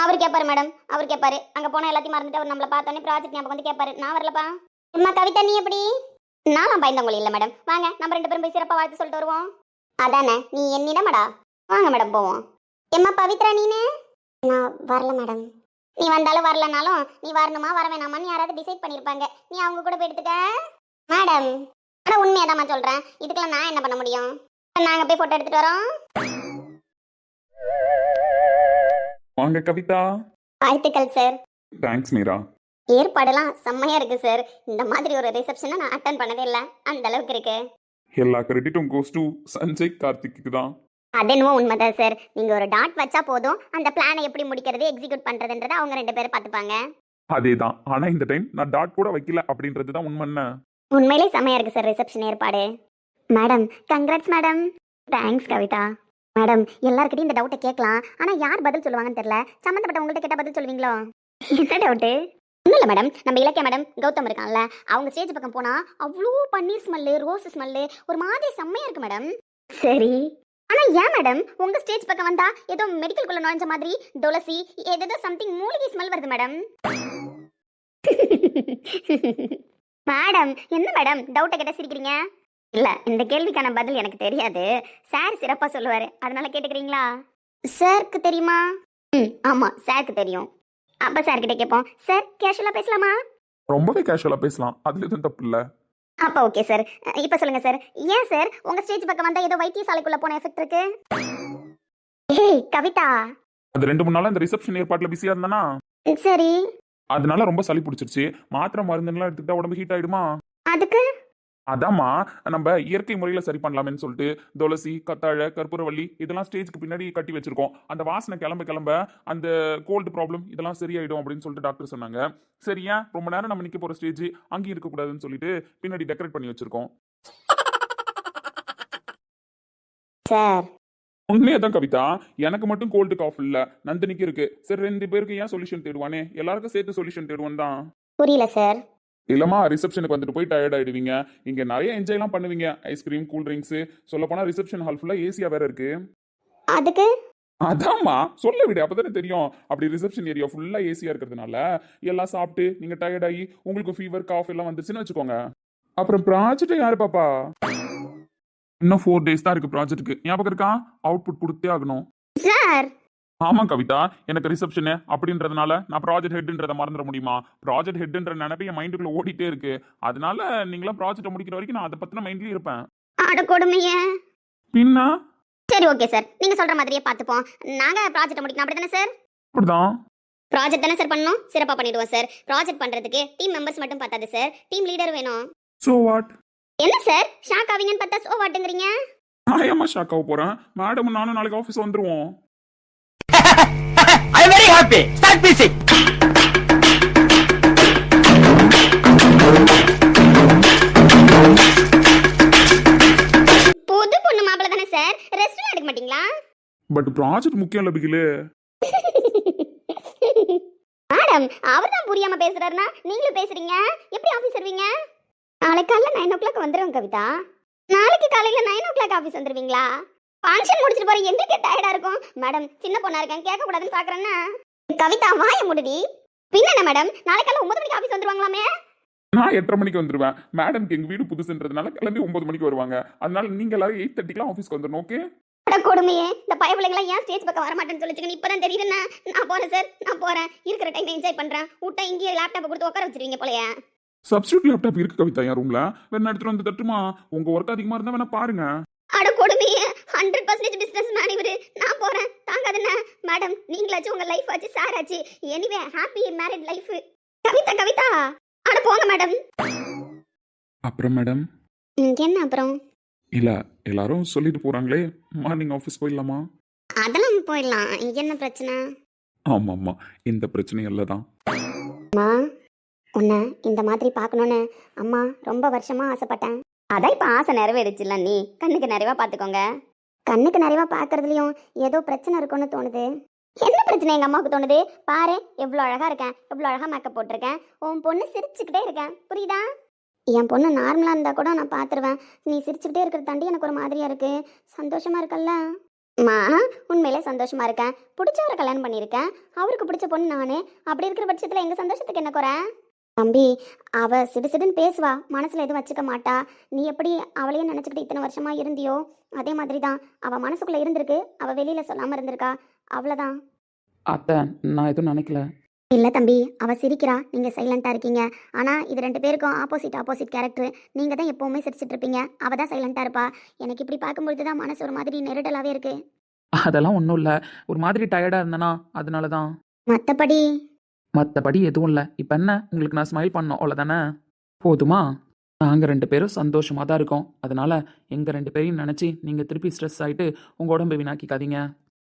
அவர் கேட்பாரு மேடம், அவர் கேட்பாரு. அங்க போனா எல்லாத்தையும் மறந்துட்டு அவர் நம்மள பார்த்தோன்னே ப்ராஜெக்ட் ஞாபகம் வந்து கேட்பாரு. நான் வரலப்பா. அம்மா கவிதா, நீ எப்படி? நானும் பயந்தவங்க இல்ல மேடம். வாங்க நம்ம 2 பேரும் போய் சிறப்பா வாழ்த்து சொல்லிட்டு வருவோம். அதானே, நீ என்னிடமாடா. வாங்க மேடம் போவோம். எம்மா பவித்ரா, நீனு? நான் வரல மேடம். நீ வந்தாலும் வரலனாலும் நீ வரணுமா வர வேணாமான்னு யாராவது டிசைட் பண்ணிருப்பாங்க. நீ அவங்க கூட போயிடுத்துக்க மேடம். ஆனா உண்மையாதாம்மா சொல்றேன். இதுக்கெல்லாம் நான் என்ன பண்ண முடியும்? நாங்க போய் போட்டோ எடுத்துட்டு வரோம். வாங்க கவிதா. வாழ்த்துக்கள் சார். தேங்க்ஸ் மீரா. ஏற்பாடெல்லாம் செம்மையா இருக்கு சார். இந்த மாதிரி ஒரு ரிசப்ஷனை நான் அட்டன் பண்ணதே இல்லை. அந்த அளவுக்கு இருக்கு. எல்லா கிரெடிட்டும் கோஸ் டு சஞ்சய் கார்த்திக்கு தான். அது என்னவோ உண்மைதான் சார். நீங்க ஒரு டாட் வச்சா போதும், அந்த பிளானை எப்படி முடிக்கிறது எக்ஸிக்யூட் பண்றதுன்றதை அவங்க 2 பேரும் பார்த்துப்பாங்க. அதேதான். ஆனா இந்த டைம் நான் டாட் கூட வைக்கல அப்படின்றது தான் உண்மை. உண்மையிலே செம்மையா இருக்கு சார் ரிசப்ஷன் ஏற்பாடு. Madam congrats madam. Thanks Kavitha. Madam, எல்லாருக்கிட்டையும் இந்த டவுட்டை கேட்கலாம். ஆனா யார் பதில் சொல்லுவாங்கன்னு தெரியல. சம்மந்தப்பட்டவங்கள்ட்ட கேட்டா பதில் சொல்லுவீங்களோ? என்ன டவுட்டு? ஒன்றும் இல்லை மேடம், நம்ம இலக்கிய மேடம் கௌதம் இருக்கான்ல, அவங்க ஸ்டேஜ் பக்கம் போனா அவ்வளோ பன்னீர் ஸ்மெல்லு, ரோஸ் ஸ்மெல்லு, ஒரு மாதிரி செம்மையா இருக்கு மேடம். சரி, ஆனா ஏன் மேடம் உங்க ஸ்டேஜ் பக்கம் வந்தா ஏதோ மெடிக்கல் குள்ள நுழைஞ்ச மாதிரி துளசி ஏதோ சம்திங் மூலிகை ஸ்மெல் வருது மேடம்? மேடம் என்ன மேடம் டவுட்டை கேட்ட சிரிக்கிறீங்க? இல்ல, இந்த கேள்விக்கான பதில் எனக்கு தெரியாது. சார் சிறப்பா சொல்லுவாரு, அதனால கேட்டுக்கிறீங்களா? சாருக்கு தெரியுமா? ஆமா சாருக்கு தெரியும். அப்ப சார் கிட்ட கேட்போம். சார் கேஷுவலா பேசலாமா? ரொம்பவே கேஷுவலா பேசலாம், அதுல எதுவும் தப்பு இல்ல. அப்ப ஓகே சார். இப்ப சொல்லுங்க சார், ஏன் சார் உங்க ஸ்டேஜ் பக்கம் வந்தா ஏதோ வைத்தியசாலைக்குள்ள போன எஃபெக்ட் இருக்கு? ஏய் கவிதா, அது 2-3 நாளா இந்த ரிசப்ஷன் ஏற்பாட்டுல பிஸியா இருந்தானா, சரி அதனால ரொம்ப சளி பிடிச்சிருச்சு. மாத்திரை மருந்துலாம் எடுத்துக்கிட்டா உடம்பு ஹீட் ஆயிடுமா. அதுக்கு அதாம்மா, நம்ம இயற்கை முறையில சரி பண்ணலாமேன்னு சொல்லிட்டு துளசி, கத்தாழை, கற்பூரவள்ளி இதெல்லாம் ஸ்டேஜ்க்கு பின்னாடி கட்டி வச்சிருக்கோம். அந்த வாசனை கிளம்ப அந்த கோல்டு ப்ராப்ளம் இதெல்லாம் சரியாயிடும் அப்படின்னு சொல்லிட்டு டாக்டர் சொன்னாங்க. சரியா, ரொம்ப நேரம் நம்ம நிக்க போற ஸ்டேஜ் அங்கேயும் இருக்கக்கூடாதுன்னு சொல்லிட்டு பின்னாடி டெக்கரேட் பண்ணி வச்சிருக்கோம். சார் உண்மையதான் கவிதா, எனக்கு மட்டும் கோல்டு காஃப் இல்ல, நந்தினிக்கு இருக்கு. சரி 2 பேருக்கு ஏன் சொல்யூஷன் தேடுவானே, எல்லாருக்கும் சேர்த்து சொல்யூஷன் தேடுவான் தான். புரியல சார். இல்லம்மா, ரிசப்ஷனுக்கு வந்துட்டு போய் டயர்ட் ஆயிடுவீங்க. இங்க நிறைய என்ஜாய்லாம் பண்ணுவீங்க. ஐஸ்கிரீம், கூல் ட்ரிங்க்ஸ், சொல்ல போனா ரிசப்ஷன் ஹால் ஃபுல்லா ஏசியா வேற இருக்கு. அதுக்கு அதாம்மா சொல்ல விடு, அப்பதானே தெரியும். அப்படி ரிசப்ஷன் ஏரியா ஃபுல்லா ஏசியா இருக்கிறதுனால எல்லாம் சாப்பிட்டு நீங்க டயர்ட் ஆகி உங்களுக்கு ஃபீவர் காஃப் எல்லாம் வந்துச்சுன்னு வச்சுக்கோங்க. அப்புறம் ப்ராஜெக்ட் யாரு பாப்பா? இன்னும் 4 days தான் இருக்கு ப்ராஜெக்ட்டுக்கு. ஞாபகம் இருக்கா? அவுட்புட் கொடுத்தே ஆகணும். சார் ஆமா கவிதா, எனக்கு ரிசப்ஷனு அப்படின்றதுனால நான் ப்ராஜெக்ட் ஹெட்ன்றதை மறந்துட முடியுமா? ப்ராஜெக்ட் ஹெட்ன்ற நினைப்பு என் மைண்டுக்குள்ள ஓடிட்டே இருக்கு. அதனால நீங்களாம் ப்ராஜெக்ட் முடிக்கிற வரைக்கும் நான் அதை பத்தின மைண்ட்லயே இருப்பேன். அட கொடுமையே. பின்னா சரி ஓகே சார், நீங்க சொல்ற மாதிரியே பார்த்துப்போம். நாங்க ப்ராஜெக்ட் முடிக்கணும், அப்படிதானே சார்? அப்படிதான். ப்ராஜெக்ட் தானே சார் பண்ணணும், சிறப்பா பண்ணிடுவோம் சார். ப்ராஜெக்ட் பண்றதுக்கு டீம் மெம்பர்ஸ் மட்டும் பார்த்தாது சார், டீம் லீடர் வேணும். So what? என்ன சார் ஷாக் ஆவீங்கன்னு பார்த்தா சோ வாட்டுங்கிறீங்க? நான் ஏமா ஷாக் ஆக போறேன்? மேடம் நானும் நாளைக்கு ஆஃபீஸ் வந்துருவோம். I am very happy. Start music. புது பொண்ணு மாப்பிள்ள தானே சார், ரெஸ்ட் எடுக்க மாட்டீங்களா? பட் ப்ராஜெக்ட் முக்கியம் இல்ல பிகிலே. மேடம் அவர் தான் புரியாம பேசுறாருன்னா நீங்களும் பேசுறீங்க, எப்படி ஆபீஸ் வருவீங்க? நாளைக்கு காலையில 9 o'clock வந்துருவோம் கவிதா. நாளைக்கு காலையில 9 o'clock ஆபீஸ் வந்துருவீங்களா? ஃபங்க்ஷன் முடிச்சிட்டு போற எங்களுக்கு டயர்டா இருக்கும் மேடம். சின்ன பொண்ணா இருக்கேன், கேட்க கூடாதுன்னு பாக்குறேன்னா. கவிதா வாய முடுடி. பின்ன என்ன மேடம், நாளைக்கு காலையில 9 மணிக்கு ஆபீஸ் வந்துருவாங்களாமே? நான் 8:30 மணிக்கு வந்துருவேன். மேடம்க்கு எங்க வீடு புதுசுன்றதுனால கிளம்பி 9 மணிக்கு வருவாங்க. அதனால நீங்க எல்லாரும் 8:30 ஆஃபீஸ்க்கு வந்துடணும். ஓகே? அட கொடுமையே, இந்த பயபிள்ளைங்களா ஏன் ஸ்டேஜ் பக்கம் வர மாட்டேன்னு சொல்லிச்சுங்க. இப்பதான் தெரியுதுன்னா நான் போறேன் சார், நான் போறேன். இருக்கிற டைம் என்ஜாய் பண்றேன். விட்டா இங்கேயே லேப்டாப் கொடுத்து உட்கார வச்சிருவீங்க போலயே. சப்ஸ்டியூட் லேப்டாப் இருக்கு கவிதா என் ரூம்ல. வேணா எடுத்துட்டு வந்து தட்டுமா? உங்க ஒர்க் அதிகமா இருந்தா வேணா பாருங்க. அட கொடுமையே 100% பிசினஸ் மேன் இவரு. நான் போறேன், தாங்காதுண்ணே. மேடம் நீங்களாச்சும் உங்க லைஃப் ஆச்சு, சார் ஆச்சு. Anyway happy married life. Kavitha அட போங்க மேடம். அப்புறம் மேடம் என்ன அப்புறம்? இல்ல எல்லாரும் சொல்லிட்டு போறாங்களே, மார்னிங் ஆஃபீஸ் போயிடலாமா? அதெல்லாம் போயிடலாம். இங்க என்ன பிரச்சனை? ஆமா இந்த பிரச்சனை தான். அம்மா உன்னை இந்த மாதிரி பார்க்கணுன்னு அம்மா ரொம்ப வருஷமா ஆசைப்பட்டேன். அதான் இப்போ ஆசை நிறைவேறிச்சுல்ல. நீ கண்ணுக்கு நிறைவா பார்த்துக்கோங்க. கண்ணுக்கு நிறைவா பார்க்கறதுலையும் ஏதோ பிரச்சனை இருக்கும்னு தோணுது. என்ன பிரச்சனை எங்கள் அம்மாவுக்கு தோணுது? பாரு எவ்வளோ அழகாக இருக்கேன், எவ்வளோ அழகாக மேக்கப் போட்டிருக்கேன். உன் பொண்ணு சிரிச்சுக்கிட்டே இருக்கேன், புரியுதா? என் பொண்ணு நார்மலாக இருந்தால் கூட நான் பார்த்துருவேன். நீ சிரிச்சுக்கிட்டே இருக்கிற தாண்டி எனக்கு ஒரு மாதிரியாக இருக்கு. சந்தோஷமா இருக்கல்ல? அம்மா உண்மையிலே சந்தோஷமா இருக்கேன். பிடிச்சவரை கல்யாணம் பண்ணியிருக்கேன். அவருக்கு பிடிச்ச பொண்ணு நானு. அப்படி இருக்கிற பட்சத்தில் எங்கள் சந்தோஷத்துக்கு என்ன குறை? தம்பி அவ சிடுசிடுன்னு பேசுவா, மனசுல எதுவும் வச்சுக்க மாட்டா. நீ எப்படி அவளையும் நினைச்சுக்கிட்டு இத்தனை வருஷமா இருந்தியோ அதே மாதிரி தான் அவ மனசுக்குள்ள இருந்திருக்கு. அவ வெளியில சொல்லாம இருந்திருக்கா, அவ்வளவுதான். அத்தை நான் எதுவும் நினைக்கல. இல்ல தம்பி, அவ சிரிக்கிறா, நீங்க சைலண்டா இருக்கீங்க. ஆனா இது ரெண்டு பேருக்கும் ஆப்போசிட் கேரக்டர். நீங்க தான் எப்பவுமே சிரிச்சிட்டு இருப்பீங்க, அவ தான் சைலண்டா இருப்பா. எனக்கு இப்படி பார்க்கும்பொழுது தான் மனசு ஒரு மாதிரி நெருடலாவே இருக்கு. அதெல்லாம் ஒன்றும் இல்லை, ஒரு மாதிரி டயர்டாக இருந்தேனா அதனால தான். மற்றபடி எதுவும் இல்லை. இப்போ என்ன, உங்களுக்கு நான் ஸ்மைல் பண்ணோம் அவ்வளோதானே, போதுமா? நாங்கள் 2 பேரும் சந்தோஷமாக தான் இருக்கோம். அதனால எங்கள் 2 பேரையும் நினச்சி நீங்கள் திருப்பி ஸ்ட்ரெஸ் ஆகிட்டு உங்கள் உடம்பை வீணாக்கிக்காதீங்க.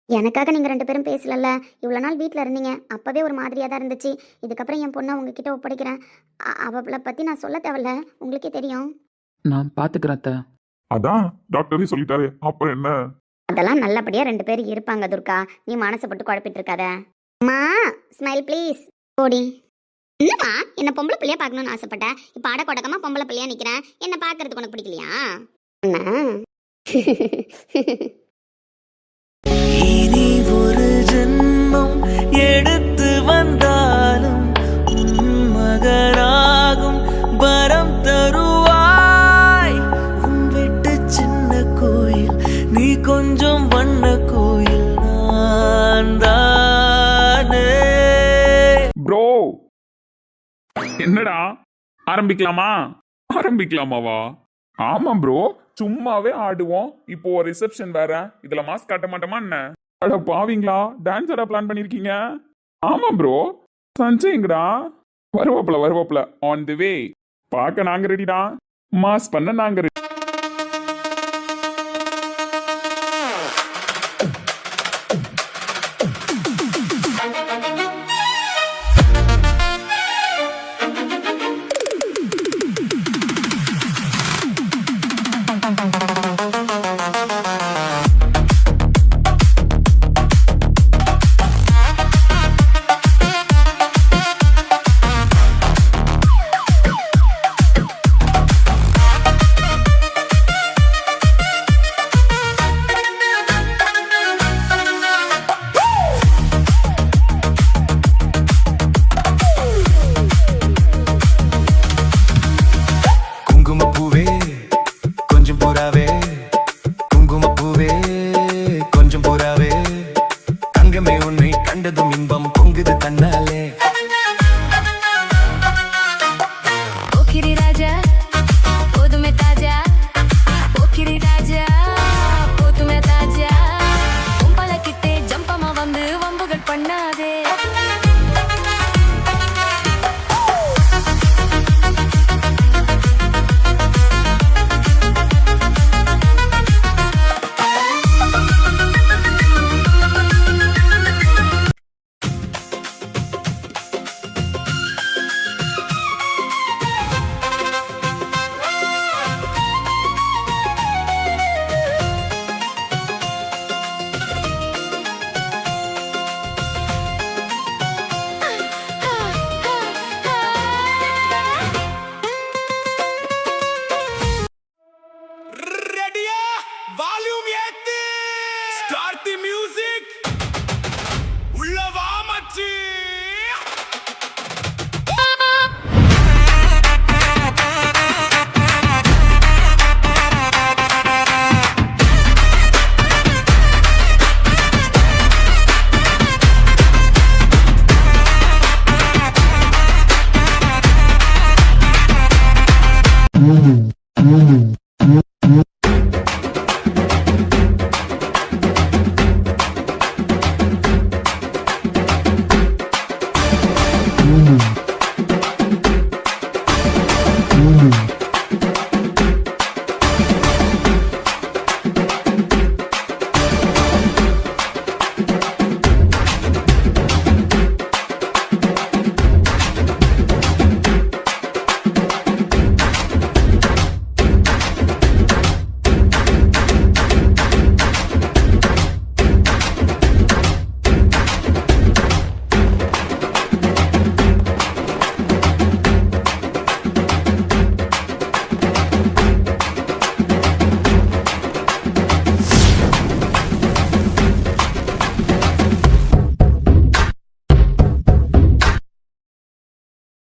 எனக்காக நீங்க 2 பேரும் பேசலல்ல. இவ்வளோ நாள் வீட்டில் இருந்தீங்க, அப்பவே ஒரு மாதிரியாக தான் இருந்துச்சு. இதுக்கப்புறம் என் பொண்ணை உங்ககிட்ட ஒப்படைக்கிறேன். அவளை பற்றி நான் சொல்ல தேவையில்ல, உங்களுக்கே தெரியும். நான் பார்த்துக்கிறேன் அத்தை. அதான் டாக்டரே சொல்லிட்டாரு, அப்புறம் என்ன? அதெல்லாம் நல்லபடியாக 2 பேர் இருப்பாங்க துர்கா. நீ மனசை போட்டு குழப்பிட்டு இருக்காத. அம்மா ஸ்மைல் ப்ளீஸ். ஓடி என்னம்மா, என்ன பொம்பளை பிள்ளையா பார்க்கணும்னு ஆசைப்பட்டேன். இப்போ அட கொடக்கமா பொம்பளை பிள்ளையா நிற்கிறேன். என்ன பார்க்கறதுக்கு உனக்கு பிடிக்கலையா? இனி ஒரு ஜென்மம் எடுத்து வந்தாலும் மகனாகும் வரம் தருவாய். உன் வீட்டு சின்ன கோயில், நீ கொஞ்சம் வண்ண கோயில், நான் தானே. ப்ரோ என்னடா ஆரம்பிக்கலாமாவா? ஆமா ப்ரோ, சும்மாவே ஆடுவோம். இப்போ ரிசப்ஷன் வேற, இதுல மாஸ்க் காட்ட மாட்டோமா என்ன? அட பாவீங்களா, டான்ஸ் ஆட பிளான் பண்ணிருக்கீங்க? ஆமா ப்ரோ. சஞ்சய்ங்கடா வருவாப்ல ஆன் தி வே. பார்க்க நாங்க ரெடிடா, மாஸ் பண்ண நாங்க ரெடி. கண்டதும் இன்பம் பொங்குது தன்னாலே. போக்கிரி ராஜா போதுமே தாஜா, போக்கிரி ராஜா போதுமே தாஜா. உம்பள கிட்டே ஜம்பமா வந்து வம்புகள் பண்ணாதே.